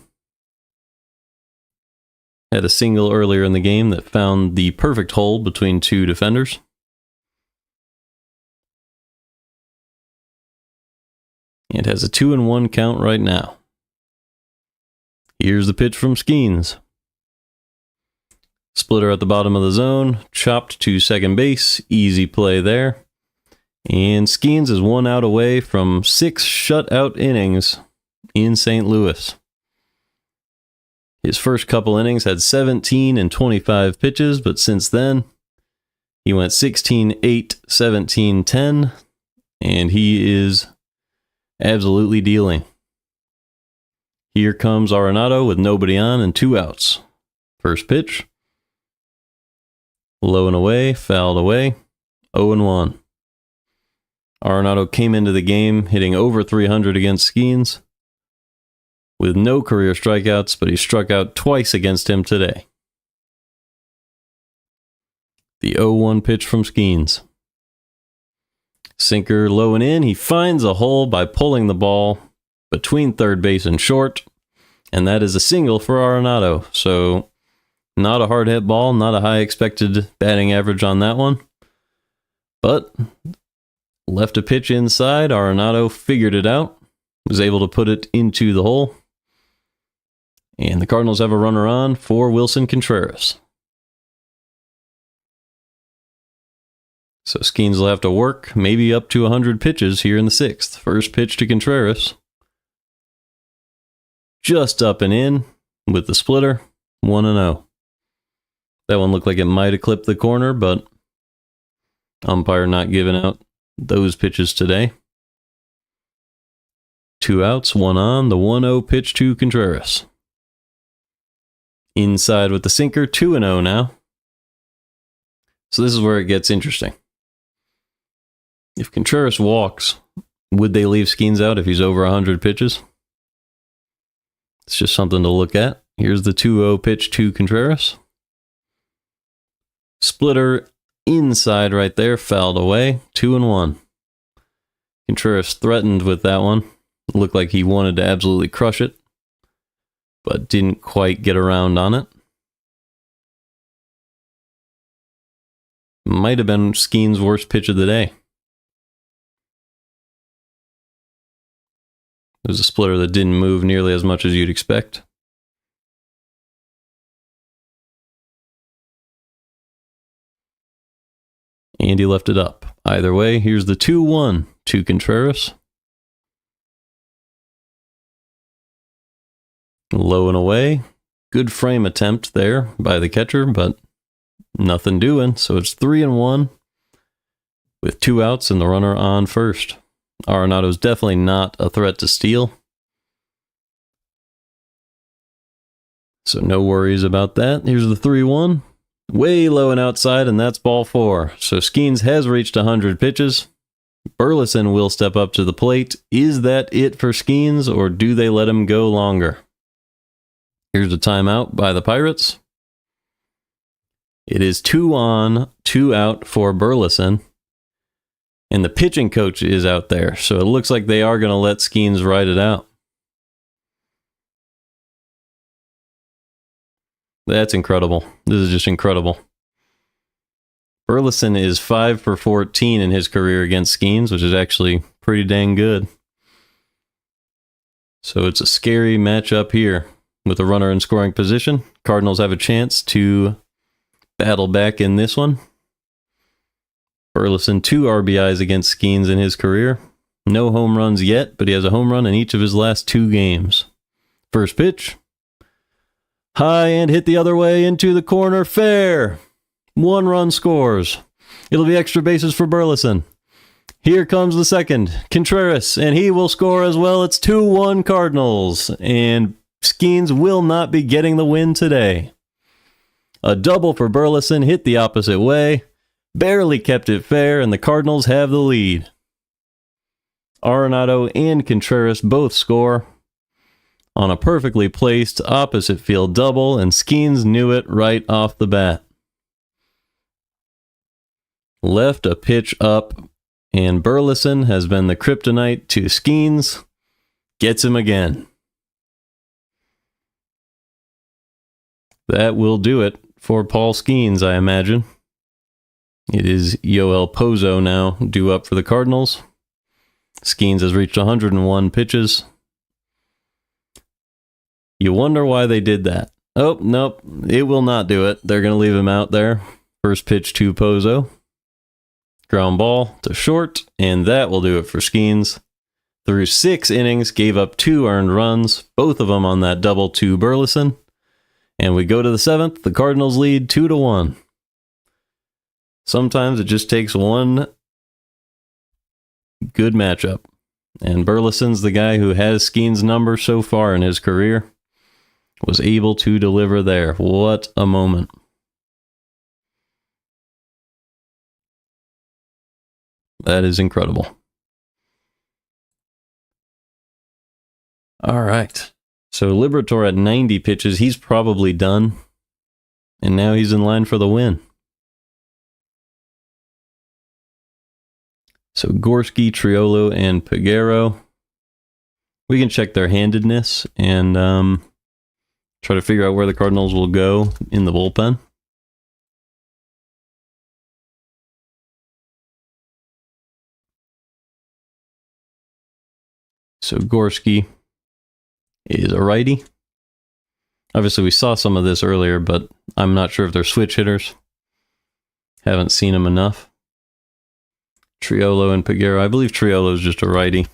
Had a single earlier in the game that found the perfect hole between 2 defenders. It has a 2-1 count right now. Here's the pitch from Skenes. Splitter at the bottom of the zone, chopped to second base, easy play there. And Skenes is 1 out away from 6 shutout innings in St. Louis. His first couple innings had 17 and 25 pitches, but since then, he went 16-8, 17-10, and he is absolutely dealing. Here comes Arenado with nobody on and 2 outs. First pitch. Low and away, fouled away. 0-1. Arenado came into the game hitting over 300 against Skenes with no career strikeouts, but he struck out twice against him today. The 0-1 pitch from Skenes. Sinker low and in. He finds a hole by pulling the ball between third base and short, and that is a single for Arenado. So not a hard hit ball, not a high expected batting average on that one. But left a pitch inside. Arenado figured it out, was able to put it into the hole. And the Cardinals have a runner on for Willson Contreras. So Skenes will have to work maybe up to 100 pitches here in the 6th. First pitch to Contreras. Just up and in with the splitter. 1-0. That one looked like it might have clipped the corner, but umpire not giving out those pitches today. 2 outs, 1 on. The 1-0 pitch to Contreras. Inside with the sinker. 2-0 now. So this is where it gets interesting. If Contreras walks, would they leave Skenes out if he's over 100 pitches? It's just something to look at. Here's the 2-0 pitch to Contreras. Splitter inside right there, fouled away. 2-1. Contreras threatened with that one. Looked like he wanted to absolutely crush it, but didn't quite get around on it. Might have been Skenes' worst pitch of the day. It was a splitter that didn't move nearly as much as you'd expect. And he left it up. Either way, here's the 2-1 to Contreras. Low and away. Good frame attempt there by the catcher, but nothing doing. So it's 3-1 with 2 outs and the runner on first. Arenado's definitely not a threat to steal. So no worries about that. Here's the 3-1. Way low and outside, and that's ball 4. So Skenes has reached 100 pitches. Burleson will step up to the plate. Is that it for Skenes, or do they let him go longer? Here's a timeout by the Pirates. It is 2 on, 2 out for Burleson. And the pitching coach is out there, so it looks like they are going to let Skenes ride it out. That's incredible. This is just incredible. Burleson is 5 for 14 in his career against Skenes, which is actually pretty dang good. So it's a scary matchup here with a runner in scoring position. Cardinals have a chance to battle back in this one. Burleson 2 RBIs against Skenes in his career. No home runs yet, but he has a home run in each of his last 2 games. First pitch. High and hit the other way into the corner. Fair. 1 run scores. It'll be extra bases for Burleson. Here comes the second. Contreras, and he will score as well. It's 2-1 Cardinals, and Skenes will not be getting the win today. A double for Burleson, hit the opposite way. Barely kept it fair, and the Cardinals have the lead. Arenado and Contreras both score on a perfectly placed opposite field double, and Skenes knew it right off the bat. Left a pitch up, and Burleson has been the kryptonite to Skenes. Gets him again. That will do it for Paul Skenes, I imagine. It is Yoel Pozo now due up for the Cardinals. Skenes has reached 101 pitches. You wonder why they did that. Oh, nope, it will not do it. They're going to leave him out there. First pitch to Pozo. Ground ball to short, and that will do it for Skenes. Through 6 innings, gave up 2 earned runs, both of them on that double to Burleson. And we go to the 7th. The Cardinals lead 2-1. Sometimes it just takes one good matchup. And Burleson's the guy who has Skenes' number so far in his career. Was able to deliver there. What a moment. That is incredible. All right. So Liberatore at 90 pitches, he's probably done. And now he's in line for the win. So Gorski, Triolo, and Peguero. We can check their handedness and try to figure out where the Cardinals will go in the bullpen. So Gorski is a righty. Obviously, we saw some of this earlier, but I'm not sure if they're switch hitters. Haven't seen them enough. Triolo and Peguero. I believe Triolo is just a righty.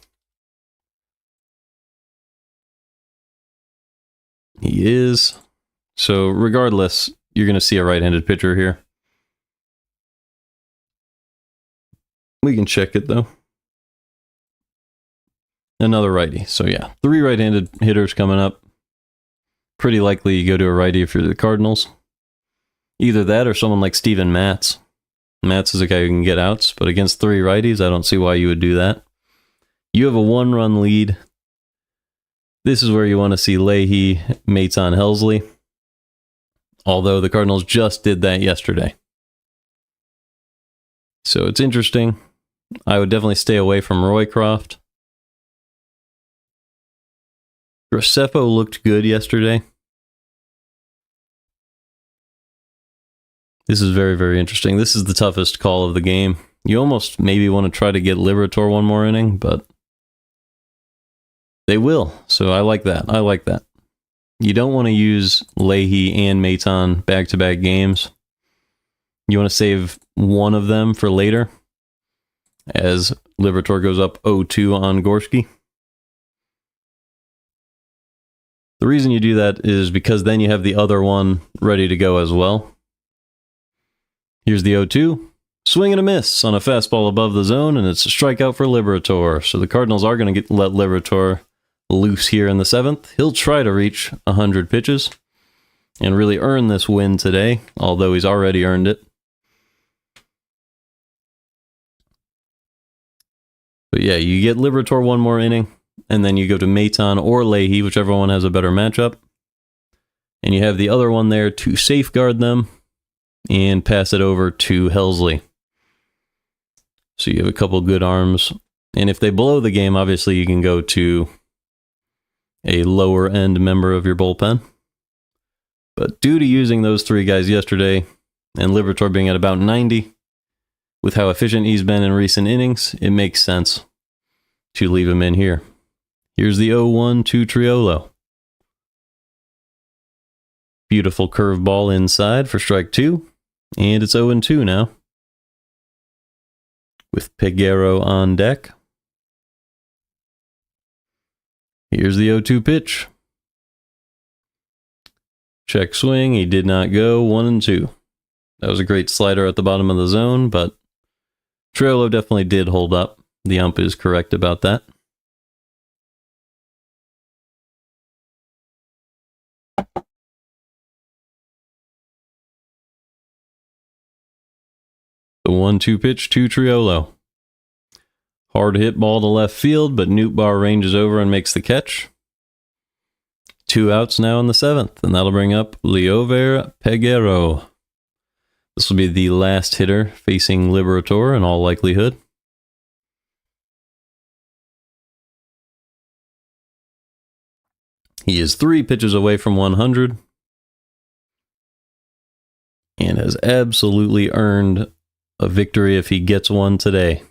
He is. So regardless, you're going to see a right-handed pitcher here. We can check it, though. Another righty. So yeah, 3 right-handed hitters coming up. Pretty likely you go to a righty if you're the Cardinals. Either that or someone like Steven Matz. Matz is a guy who can get outs, but against 3 righties, I don't see why you would do that. You have a 1-run lead. This is where you want to see Leahy, Maton, Helsley. Although the Cardinals just did that yesterday. So it's interesting. I would definitely stay away from Roycroft. Gracefo looked good yesterday. This is very, very interesting. This is the toughest call of the game. You almost maybe want to try to get Liberatore one more inning, but they will. So I like that. I like that. You don't want to use Leahy and Maton back-to-back games. You want to save one of them for later, as Liberatore goes up 0-2 on Gorski. The reason you do that is because then you have the other one ready to go as well. Here's the 0-2. Swing and a miss on a fastball above the zone, and it's a strikeout for Liberatore. So the Cardinals are going to let Liberatore loose here in the 7th. He'll try to reach 100 pitches and really earn this win today, although he's already earned it. But yeah, you get Liberatore one more inning, and then you go to Maton or Leahy, whichever one has a better matchup. And you have the other one there to safeguard them and pass it over to Helsley. So you have a couple good arms. And if they blow the game, obviously you can go to a lower end member of your bullpen. But due to using those 3 guys yesterday, and Liberatore being at about 90, with how efficient he's been in recent innings, it makes sense to leave him in here. Here's the 0-1 to Triolo. Beautiful curveball inside for strike 2. And it's 0-2 now, with Peguero on deck. Here's the 0-2 pitch. Check swing. He did not go. 1-2. That was a great slider at the bottom of the zone, but Triolo definitely did hold up. The ump is correct about that. The 1-2 pitch to Triolo. Hard hit ball to left field, but Nootbaar ranges over and makes the catch. 2 outs now in the 7th, and that'll bring up Liover Peguero. This will be the last hitter facing Liberatore in all likelihood. He is 3 pitches away from 100 and has absolutely earned a victory if he gets one today.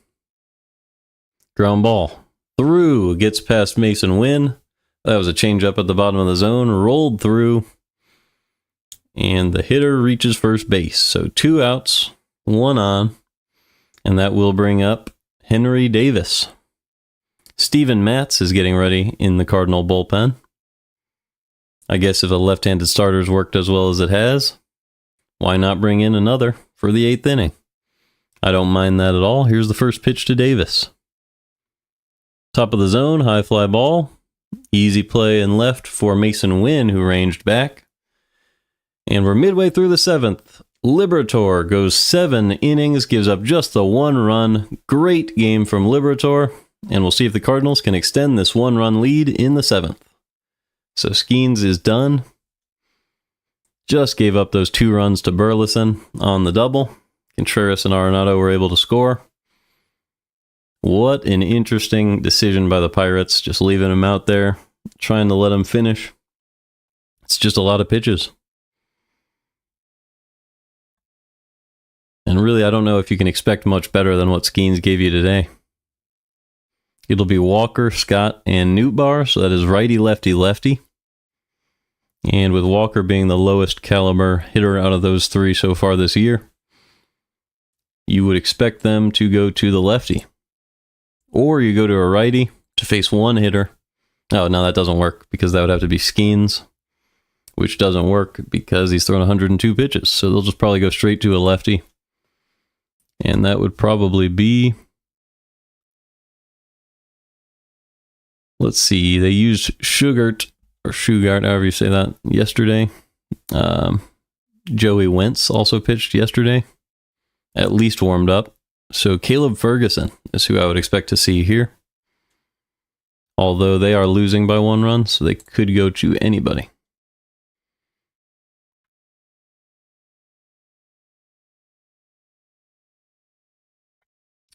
Ground ball. Through. Gets past Mason Wynn. That was a changeup at the bottom of the zone. Rolled through. And the hitter reaches first base. So 2 outs, 1 on. And that will bring up Henry Davis. Steven Matz is getting ready in the Cardinal bullpen. I guess if a left-handed starter's worked as well as it has, why not bring in another for the 8th inning? I don't mind that at all. Here's the first pitch to Davis. Top of the zone, high fly ball. Easy play in left for Mason Wynn, who ranged back. And we're midway through the 7th. Liberatore goes 7 innings, gives up just the 1 run. Great game from Liberatore, and we'll see if the Cardinals can extend this 1-run lead in the 7th. So Skenes is done. Just gave up those 2 runs to Burleson on the double. Contreras and Arenado were able to score. What an interesting decision by the Pirates, just leaving him out there, trying to let him finish. It's just a lot of pitches. And really, I don't know if you can expect much better than what Skenes gave you today. It'll be Walker, Scott, and Nootbaar, so that is righty, lefty, lefty. And with Walker being the lowest caliber hitter out of those 3 so far this year, you would expect them to go to the lefty. Or you go to a righty to face 1 hitter. Oh, no, that doesn't work because that would have to be Skenes, which doesn't work because he's thrown 102 pitches. So they'll just probably go straight to a lefty. And that would probably be, let's see, they used Shugart, however you say that, yesterday. Joey Wentz also pitched yesterday, at least warmed up. So Caleb Ferguson is who I would expect to see here. Although they are losing by 1 run, so they could go to anybody.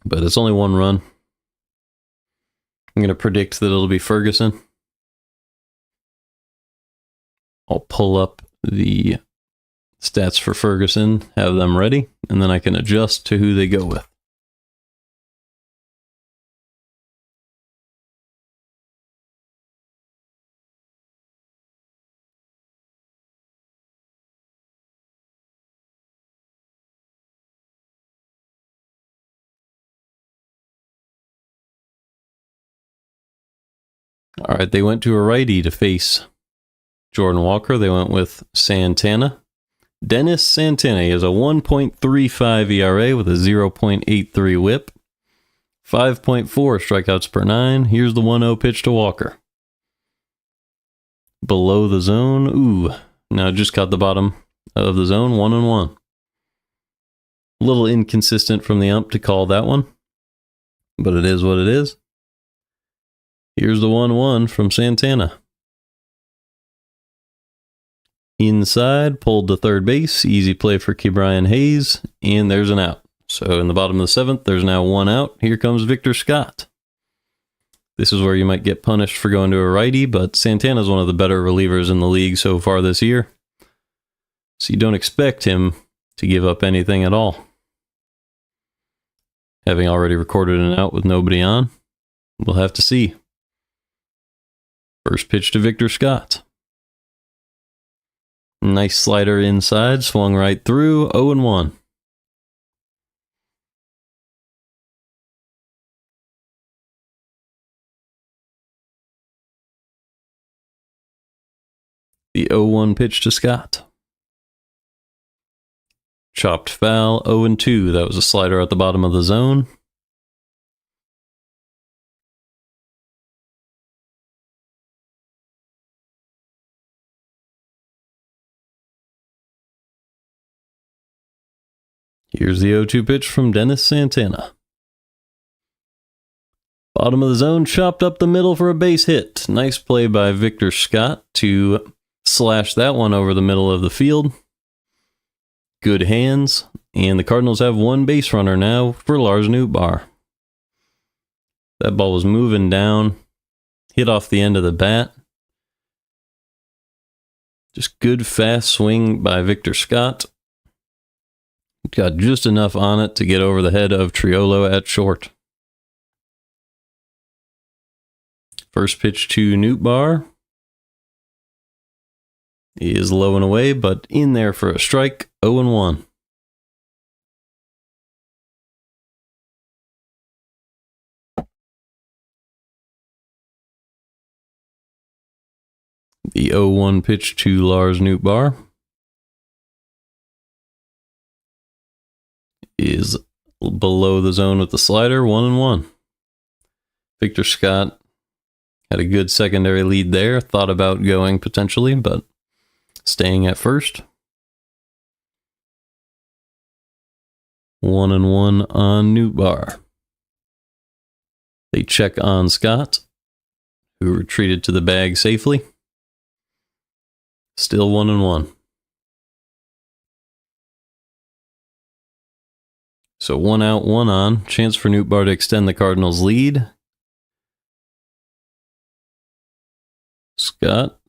But it's only 1 run. I'm going to predict that it'll be Ferguson. I'll pull up the stats for Ferguson, have them ready, and then I can adjust to who they go with. All right, they went to a righty to face Jordan Walker. They went with Santana. Dennis Santana has a 1.35 ERA with a 0.83 whip. 5.4 strikeouts per 9. Here's the 1-0 pitch to Walker. Below the zone. Ooh, now just caught the bottom of the zone. 1-1. A little inconsistent from the ump to call that one, but it is what it is. Here's the 1-1 from Santana. Inside, pulled to third base. Easy play for Ke'Bryan Hayes, and there's an out. So in the bottom of the 7th, there's now 1 out. Here comes Victor Scott. This is where you might get punished for going to a righty, but Santana's one of the better relievers in the league so far this year. So you don't expect him to give up anything at all. Having already recorded an out with nobody on, we'll have to see. First pitch to Victor Scott. Nice slider inside, swung right through, 0-1. The 0-1 pitch to Scott. Chopped foul, 0-2. That was a slider at the bottom of the zone. Here's the 0-2 pitch from Dennis Santana. Bottom of the zone, chopped up the middle for a base hit. Nice play by Victor Scott to slash that one over the middle of the field. Good hands, and the Cardinals have 1 base runner now for Lars Nootbaar. That ball was moving down, hit off the end of the bat. Just good fast swing by Victor Scott. Got just enough on it to get over the head of Triolo at short. First pitch to Nootbaar is low and away, but in there for a strike, 0-1. The 0-1 pitch to Lars Nootbaar is below the zone with the slider, 1-1. Victor Scott had a good secondary lead there. Thought about going potentially, but staying at first. 1-1 on Newtbar. They check on Scott, who retreated to the bag safely. Still 1-1. So 1 out, 1 on. Chance for Newtbar to extend the Cardinals' lead. Scott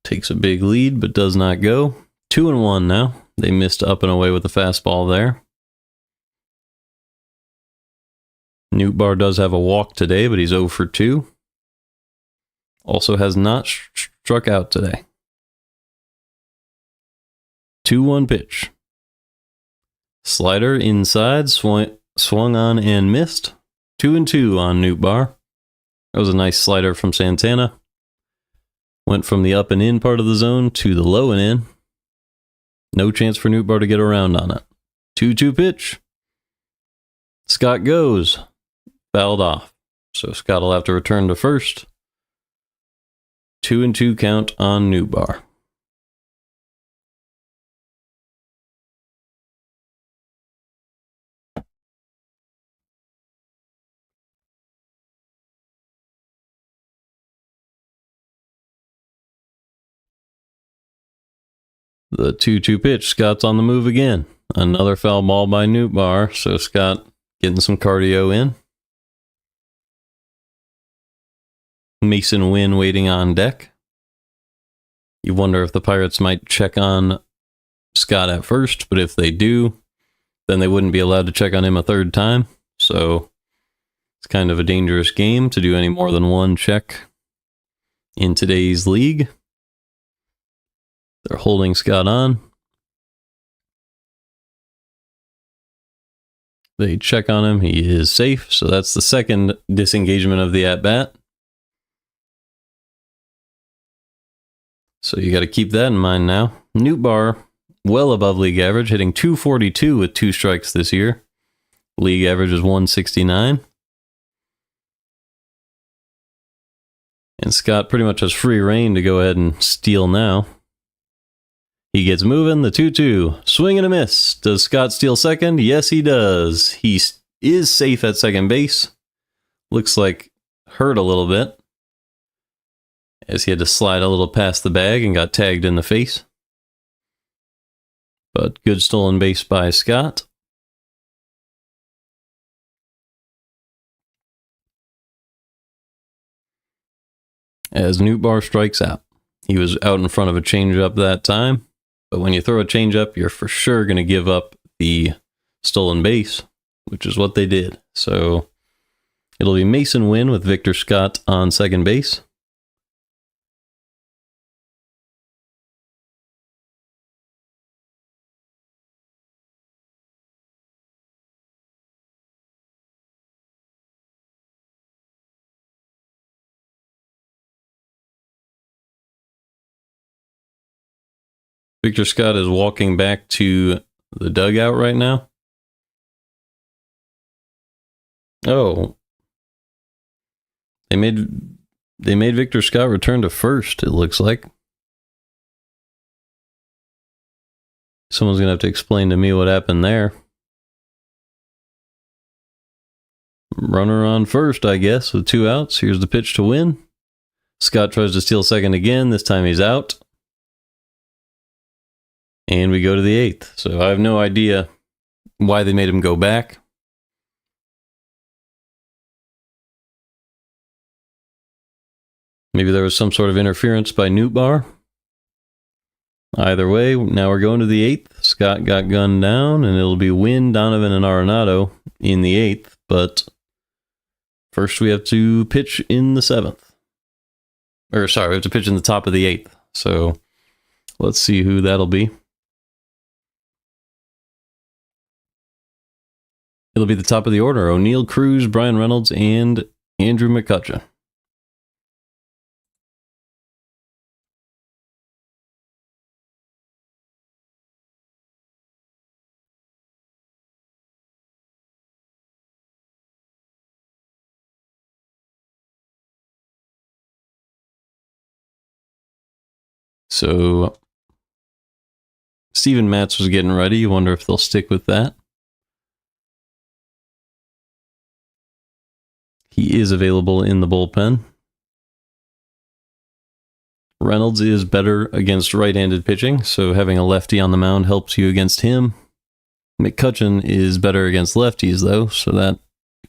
takes a big lead, but does not go. 2-1 now. They missed up and away with the fastball there. Newtbar does have a walk today, but he's 0 for 2. Also has not struck out today. 2-1 pitch. Slider inside, swung on and missed. 2-2 on Newtbar. That was a nice slider from Santana. Went from the up and in part of the zone to the low and in. No chance for Newtbar to get around on it. 2-2 pitch. Scott goes. Fouled off. So Scott will have to return to first. 2-2 count on Newtbar. The 2-2 pitch. Scott's on the move again. Another foul ball by Newtbar. So Scott getting some cardio in. Mason Wynn waiting on deck. You wonder if the Pirates might check on Scott at first, but if they do, then they wouldn't be allowed to check on him a third time. So it's kind of a dangerous game to do any more than one check in today's league. They're holding Scott on. They check on him. He is safe. So that's the second disengagement of the at-bat. So you got to keep that in mind now. Newtbar, well above league average, hitting .242 with 2 strikes this year. League average is .169. And Scott pretty much has free reign to go ahead and steal now. He gets moving, the 2-2. Swing and a miss. Does Scott steal second? Yes, he does. He is safe at second base. Looks like hurt a little bit, as he had to slide a little past the bag and got tagged in the face. But good stolen base by Scott. As Newtbar strikes out. He was out in front of a changeup that time, but when you throw a changeup, you're for sure going to give up the stolen base, which is what they did. So it'll be Mason Wynn with Victor Scott on second base. Victor Scott is walking back to the dugout right now. Oh. They made Victor Scott return to first, it looks like. Someone's going to have to explain to me what happened there. Runner on first, I guess, with 2 outs. Here's the pitch to Win. Scott tries to steal second again. This time he's out. And we go to the 8th. So I have no idea why they made him go back. Maybe there was some sort of interference by Newtbar. Either way, now we're going to the 8th. Scott got gunned down, and it'll be Wynn, Donovan, and Arenado in the 8th. But first we have to pitch in the 7th. Or sorry, we have to pitch in the top of the 8th. So let's see who that'll be. It'll be the top of the order. O'Neill, Cruz, Brian Reynolds, and Andrew McCutcheon. So Steven Matz was getting ready. You wonder if they'll stick with that. He is available in the bullpen. Reynolds is better against right-handed pitching, so having a lefty on the mound helps you against him. McCutchen is better against lefties, though, so that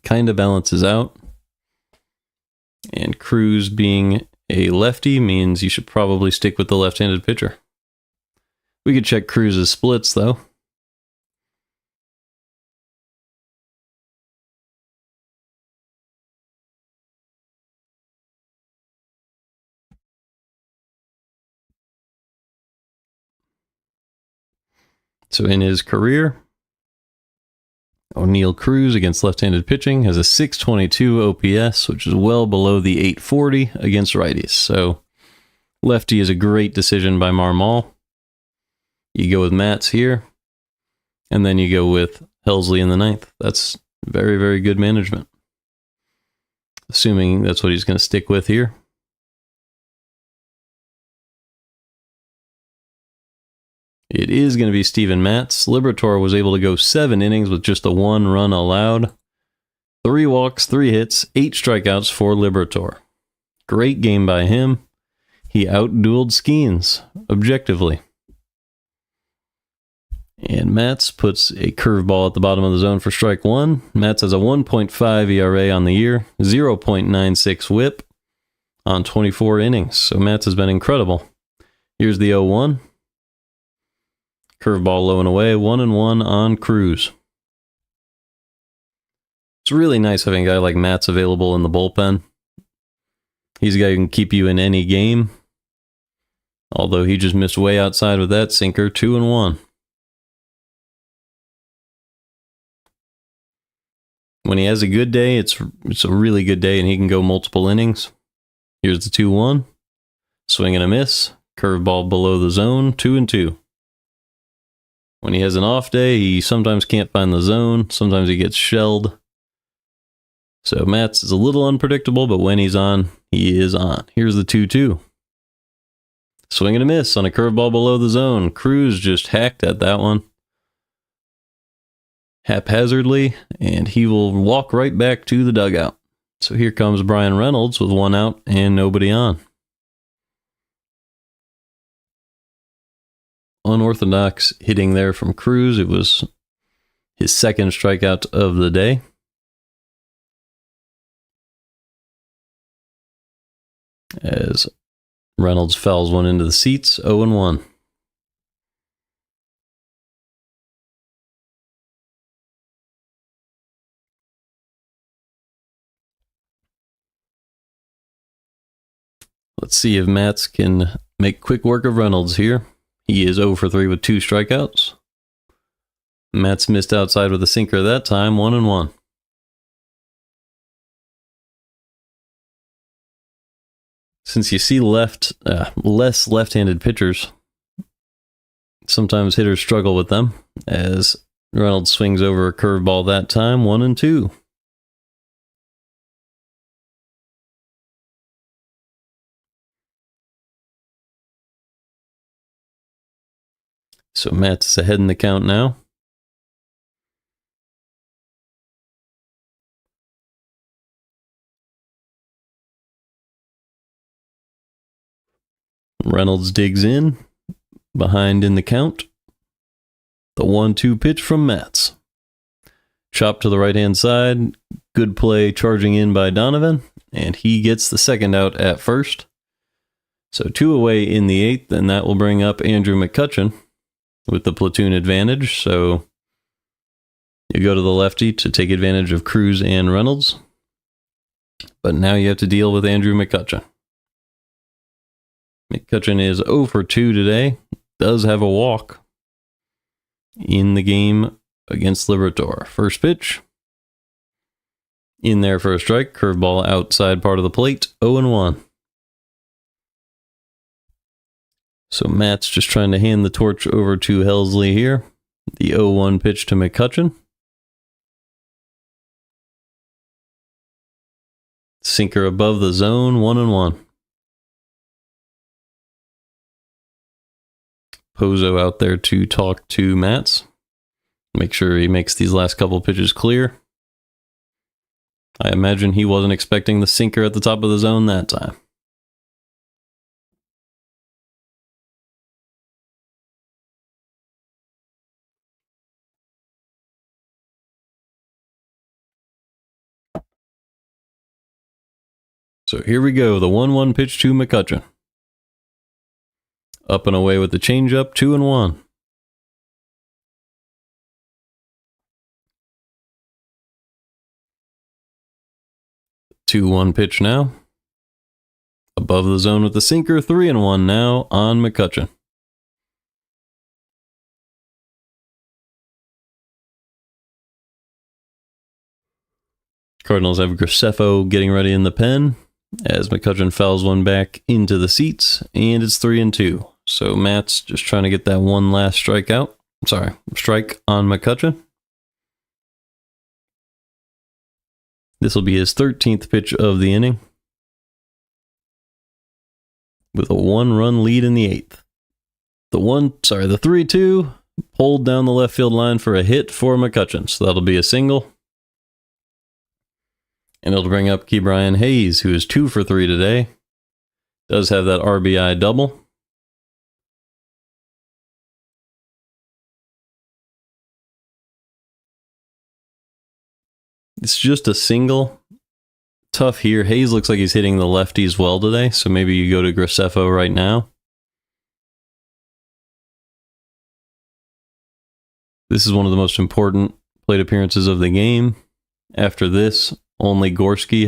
kind of balances out. And Cruz being a lefty means you should probably stick with the left-handed pitcher. We could check Cruz's splits, though. So in his career, O'Neal Cruz against left-handed pitching has a 622 OPS, which is well below the 840 against righties. So lefty is a great decision by Marmol. You go with Matz here, and then you go with Helsley in the ninth. That's very, very good management. Assuming that's what he's going to stick with here. It is going to be Steven Matz. Liberatore was able to go 7 innings with just a 1 run allowed. 3 walks, 3 hits, 8 strikeouts for Liberatore. Great game by him. He outdueled Skenes, objectively. And Matz puts a curveball at the bottom of the zone for strike 1. Matz has a 1.5 ERA on the year, 0.96 whip on 24 innings. So Matz has been incredible. Here's the 0-1. Curveball low and away, 1-1 on Cruz. It's really nice having a guy like Matz available in the bullpen. He's a guy who can keep you in any game. Although he just missed way outside with that sinker, 2-1. When he has a good day, it's a really good day and he can go multiple innings. Here's the 2-1. Swing and a miss. Curveball below the zone, 2-2. When he has an off day, he sometimes can't find the zone. Sometimes he gets shelled. So Matz is a little unpredictable, but when he's on, he is on. Here's the 2-2. Swing and a miss on a curveball below the zone. Cruz just hacked at that one haphazardly, and he will walk right back to the dugout. So here comes Brian Reynolds with 1 out and nobody on. Unorthodox hitting there from Cruz. It was his 2nd strikeout of the day. As Reynolds fouls one into the seats, 0-1. Let's see if Matz can make quick work of Reynolds here. He is 0 for 3 with 2 strikeouts. Matz missed outside with a sinker that time, 1-1. Since you see less left-handed pitchers, sometimes hitters struggle with them, as Reynolds swings over a curveball that time, 1-2. So Matz is ahead in the count now. Reynolds digs in, behind in the count. The 1-2 pitch from Matz. Chop to the right-hand side. Good play charging in by Donovan, and he gets the 2nd out at first. So 2 away in the 8th, and that will bring up Andrew McCutchen with the platoon advantage. So you go to the lefty to take advantage of Cruz and Reynolds. But now you have to deal with Andrew McCutchen. McCutchen is 0 for 2 today. Does have a walk in the game against Liberatore. First pitch. In there for a strike. Curveball outside part of the plate. 0-1. So Matt's just trying to hand the torch over to Helsley here. The 0-1 pitch to McCutchen. Sinker above the zone, 1-1. Pozo out there to talk to Matz. Make sure he makes these last couple pitches clear. I imagine he wasn't expecting the sinker at the top of the zone that time. So here we go, the 1-1 pitch to McCutcheon. Up and away with the changeup, 2-1. Two 2-1 pitch now. Above the zone with the sinker, 3-1 now on McCutcheon. Cardinals have Graceffo getting ready in the pen as McCutcheon fouls one back into the seats, and it's 3-2. So Matt's just trying to get that one last strike on McCutcheon. This will be his 13th pitch of the inning, with a 1-run lead in the 8th. The 3-2 pulled down the left field line for a hit for McCutcheon, so that'll be a single. And it'll bring up Ke'Bryan Hayes, who is 2 for 3 today. Does have that RBI double. It's just a single. Tough here. Hayes looks like he's hitting the lefties well today, so maybe you go to Graceffo right now. This is one of the most important plate appearances of the game. After this, only Gorski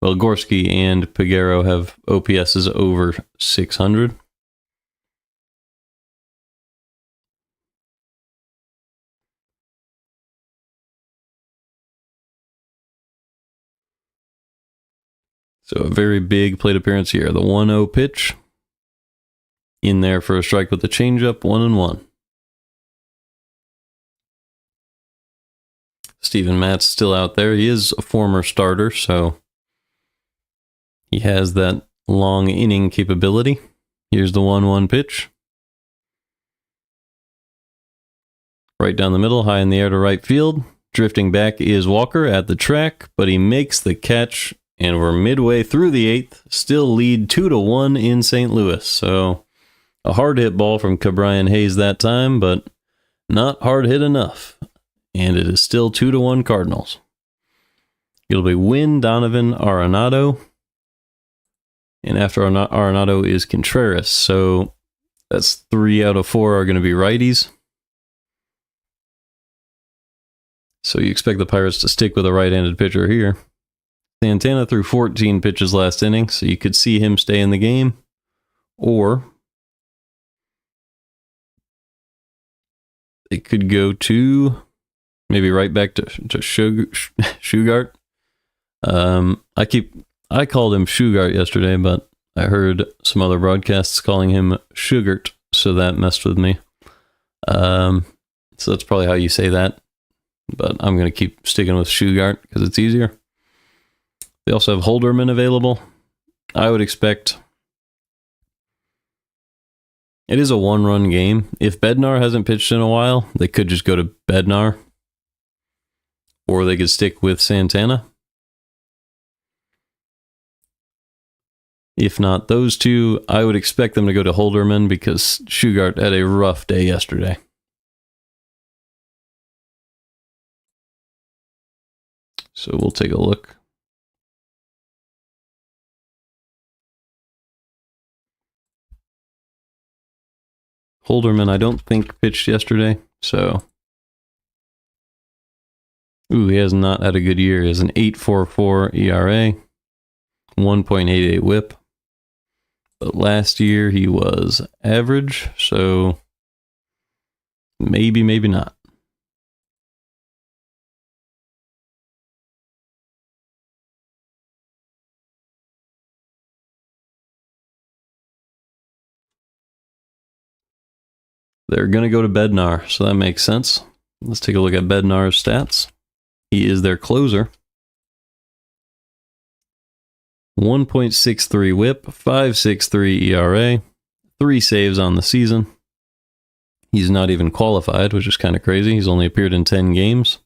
Gorski and Peguero have OPSs over 600. So a very big plate appearance here. The 1-0 pitch. In there for a strike with the changeup, 1-1. Steven Matt's still out there. He is a former starter, so he has that long inning capability. Here's the 1-1 pitch. Right down the middle, high in the air to right field. Drifting back is Walker at the track, but he makes the catch, and we're midway through the 8th. Still lead 2-1 in St. Louis. So a hard hit ball from Ke'Bryan Hayes that time, but not hard hit enough. And it is still 2-1 Cardinals. It'll be Wynn, Donovan, Arenado. And after Arenado is Contreras. So that's 3 out of 4 are going to be righties. So you expect the Pirates to stick with a right-handed pitcher here. Santana threw 14 pitches last inning, so you could see him stay in the game. Or it could go to maybe right back to Shugart. I called him Shugart yesterday, but I heard some other broadcasts calling him Sugart, so that messed with me. So that's probably how you say that, but I'm going to keep sticking with Shugart because it's easier. They also have Holderman available. I would expect it is a 1-run game. If Bednar hasn't pitched in a while, they could just go to Bednar. Or they could stick with Santana. If not those two, I would expect them to go to Holderman because Shugart had a rough day yesterday. So we'll take a look. Holderman, I don't think pitched yesterday, so... Ooh, he has not had a good year. He has an 8.44 ERA, 1.88 whip. But last year he was average, so maybe, maybe not. They're going to go to Bednar, so that makes sense. Let's take a look at Bednar's stats. He is their closer. 1.63 whip, 5.63 ERA, 3 saves on the season. He's not even qualified, which is kind of crazy. He's only appeared in 10 games.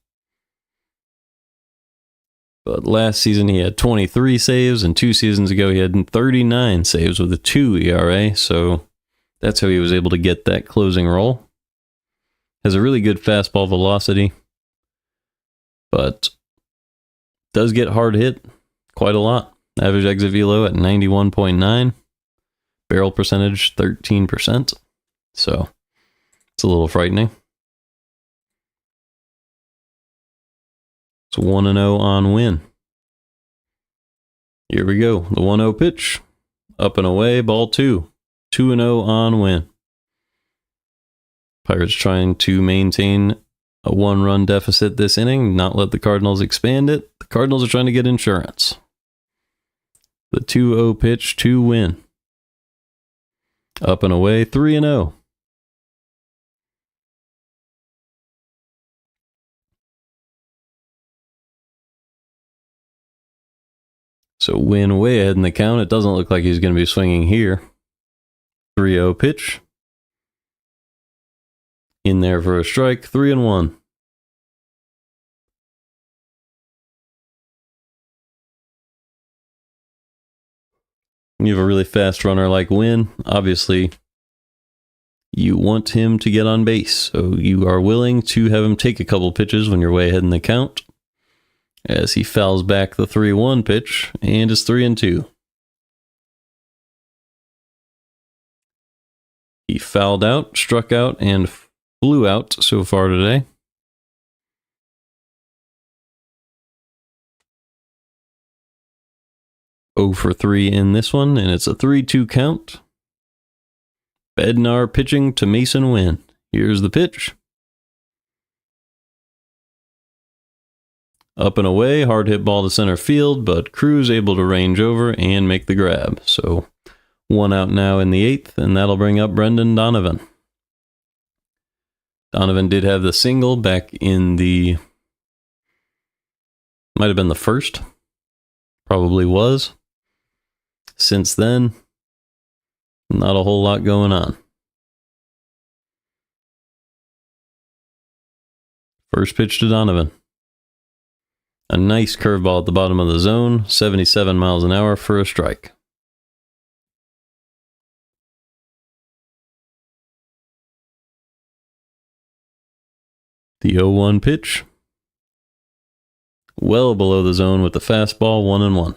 But last season he had 23 saves, and 2 seasons ago he had 39 saves with a 2 ERA, so that's how he was able to get that closing role. Has a really good fastball velocity, but does get hard hit quite a lot. Average exit velo at 91.9, barrel percentage 13%, so it's a little frightening. It's 1-0 on win. Here we go. The 1-0 pitch. Up and away, ball 2. 2-0 on win. Pirates trying to maintain a 1-run deficit this inning, not let the Cardinals expand it. The Cardinals are trying to get insurance. The 2-0 pitch to win. Up and away, 3-0. So Win way ahead in the count. It doesn't look like he's going to be swinging here. 3-0 pitch. In there for a strike. 3-1. You have a really fast runner like Win. Obviously, you want him to get on base. So you are willing to have him take a couple pitches when you're way ahead in the count. As he fouls back the 3-1 pitch, and is 3-2. He fouled out, struck out, and flew out so far today. Oh for 3 in this one, and it's a 3-2 count. Bednar pitching to Mason Wynn. Here's the pitch. Up and away, hard hit ball to center field, but Cruz able to range over and make the grab. So 1 out now in the 8th, and that'll bring up Brendan Donovan. Donovan did have the single back in the... might have been the 1st. Probably was. Since then, not a whole lot going on. First pitch to Donovan. A nice curveball at the bottom of the zone, 77 miles an hour for a strike. The 0-1 pitch. Well below the zone with the fastball, 1-1.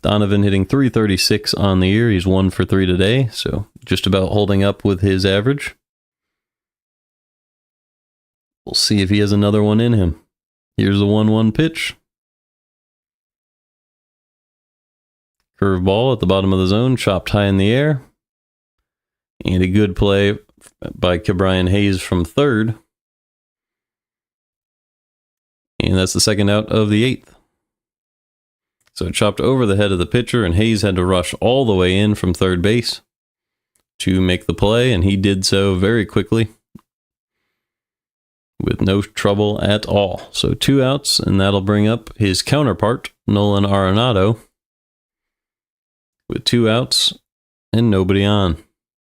Donovan hitting .336 on the year. He's 1 for 3 today, so just about holding up with his average. We'll see if he has another one in him. Here's the 1-1 pitch. Curveball at the bottom of the zone, chopped high in the air. And a good play by Ke'Bryan Hayes from third. And that's the second out of the 8th. So it chopped over the head of the pitcher, and Hayes had to rush all the way in from third base to make the play, and he did so very quickly with no trouble at all. So 2 outs, and that'll bring up his counterpart, Nolan Arenado, with 2 outs and nobody on.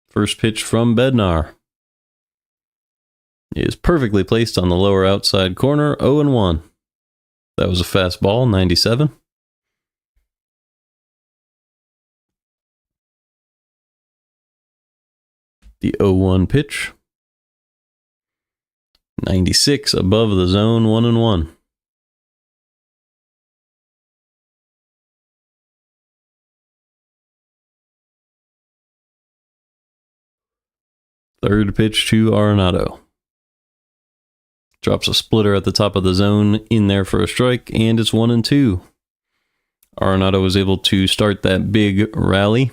First pitch from Bednar is perfectly placed on the lower outside corner, 0-1. That was a fastball, 97. The 0-1 pitch. 96 above the zone, 1-1. Third pitch to Arenado. Drops a splitter at the top of the zone, in there for a strike, and it's 1-2. Arenado was able to start that big rally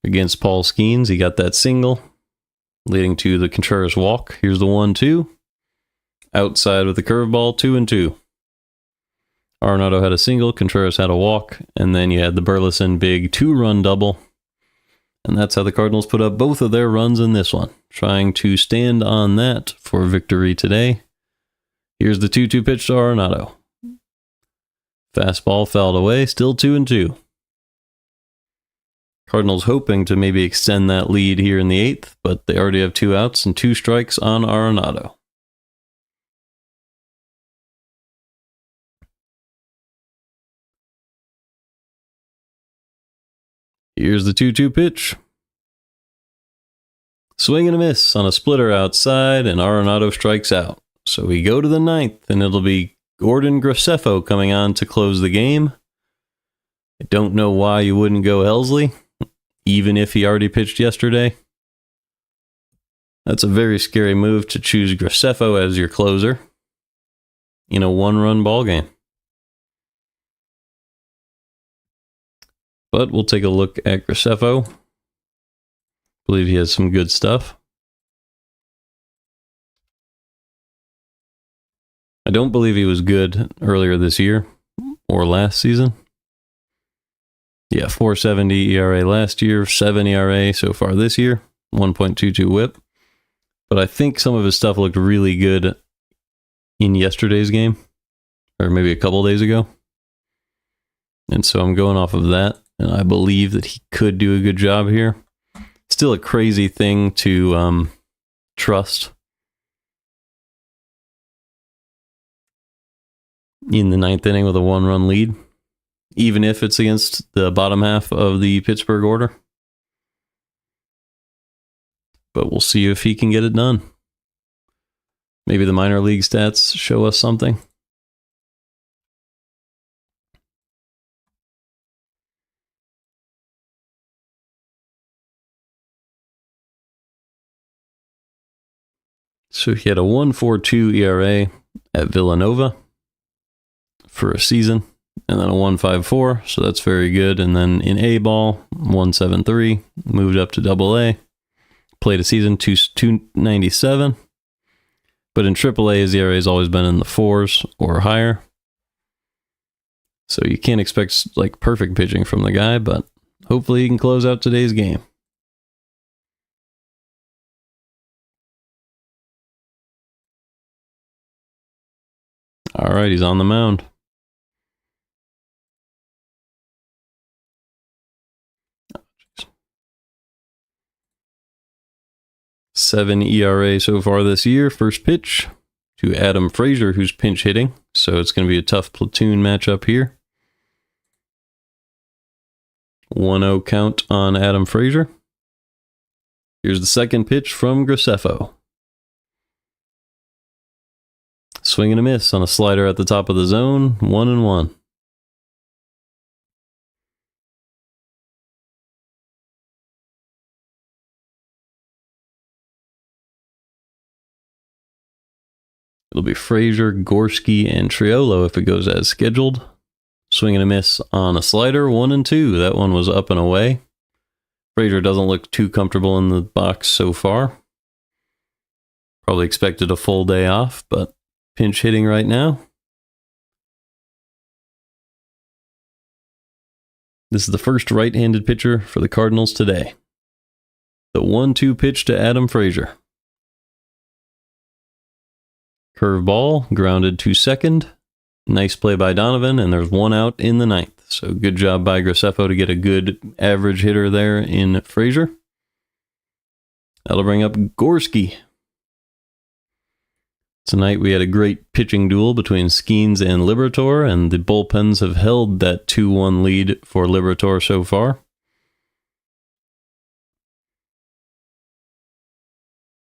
against Paul Skenes. He got that single, leading to the Contreras walk. Here's the 1-2. Outside with the curveball, 2-2. Arenado had a single, Contreras had a walk, and then you had the Burleson big 2-run double. And that's how the Cardinals put up both of their runs in this one, trying to stand on that for victory today. Here's the 2-2 pitch to Arenado. Fastball fouled away, still 2-2. Cardinals hoping to maybe extend that lead here in the 8th, but they already have 2 outs and 2 strikes on Arenado. Here's the 2-2 pitch. Swing and a miss on a splitter outside, and Arenado strikes out. So we go to the 9th, and it'll be Gordon Graceffo coming on to close the game. I don't know why you wouldn't go Helsley, even if he already pitched yesterday. That's a very scary move to choose Graceffo as your closer in a 1-run ball game. But we'll take a look at Graceffo. I believe he has some good stuff. I don't believe he was good earlier this year or last season. Yeah, 4.70 ERA last year, 7 ERA so far this year, 1.22 whip. But I think some of his stuff looked really good in yesterday's game, or maybe a couple days ago. And so I'm going off of that, and I believe that he could do a good job here. Still a crazy thing to trust in the 9th inning with a 1-run lead, even if it's against the bottom half of the Pittsburgh order. But we'll see if he can get it done. Maybe the minor league stats show us something. So he had a 1.42 ERA at Villanova for a season, and then a 1.54, so that's very good. And then in A-ball, 1.73, moved up to AA, played a season, 2.97. But in AAA, his ERA has always been in the 4s or higher. So you can't expect like perfect pitching from the guy, but hopefully he can close out today's game. All right, he's on the mound. Seven ERA so far this year. First pitch to Adam Frazier, who's pinch hitting. So it's going to be a tough platoon matchup here. 1-0 count on Adam Frazier. Here's the second pitch from Graceffo. Swing and a miss on a slider at the top of the zone. 1-1. It'll be Frazier, Gorski, and Triolo if it goes as scheduled. Swing and a miss on a slider. 1-2. That one was up and away. Frazier doesn't look too comfortable in the box so far. Probably expected a full day off, but pinch hitting right now. This is the first right-handed pitcher for the Cardinals today. The 1-2 pitch to Adam Frazier. Curveball, grounded to second. Nice play by Donovan, and there's one out in the 9th. So good job by Graceffo to get a good average hitter there in Frazier. That'll bring up Gorski. Tonight we had a great pitching duel between Skenes and Liberatore, and the bullpens have held that 2-1 lead for Liberatore so far.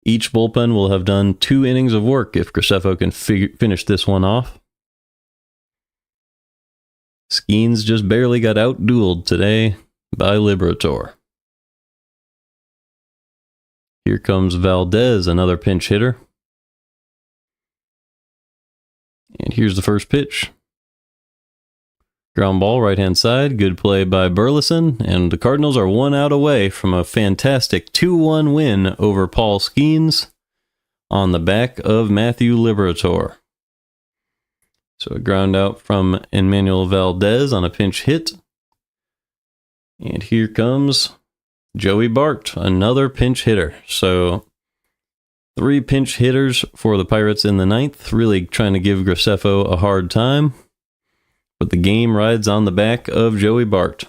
Each bullpen will have done 2 innings of work if Graceffo can finish this one off. Skenes just barely got out-dueled today by Liberatore. Here comes Valdez, another pinch hitter. And here's the first pitch. Ground ball, right-hand side. Good play by Burleson. And the Cardinals are 1 out away from a fantastic 2-1 win over Paul Skenes on the back of Matthew Liberatore. So a ground out from Emmanuel Valdez on a pinch hit. And here comes Joey Bart, another pinch hitter. So 3 pinch hitters for the Pirates in the 9th, really trying to give Graceffo a hard time. But the game rides on the back of Joey Bart.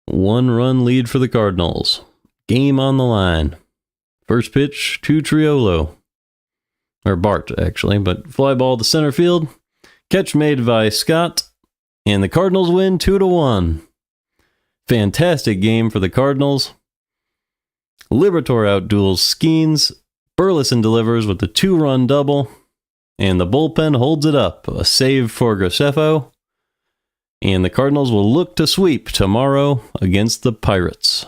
One-run lead for the Cardinals. Game on the line. First pitch to Triolo. Or Bart, actually. But fly ball to center field. Catch made by Scott. And the Cardinals win 2-1. Fantastic game for the Cardinals. Liberatore outduels Skenes. Burleson delivers with the 2-run double. And the bullpen holds it up. A save for Graceffo. And the Cardinals will look to sweep tomorrow against the Pirates.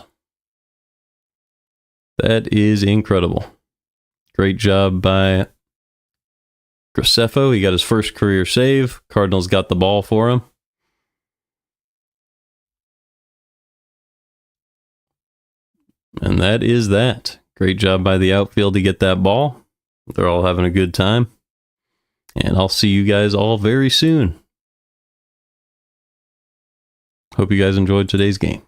That is incredible. Great job by Graceffo. He got his first career save. Cardinals got the ball for him. And that is that. Great job by the outfield to get that ball. They're all having a good time. And I'll see you guys all very soon. Hope you guys enjoyed today's game.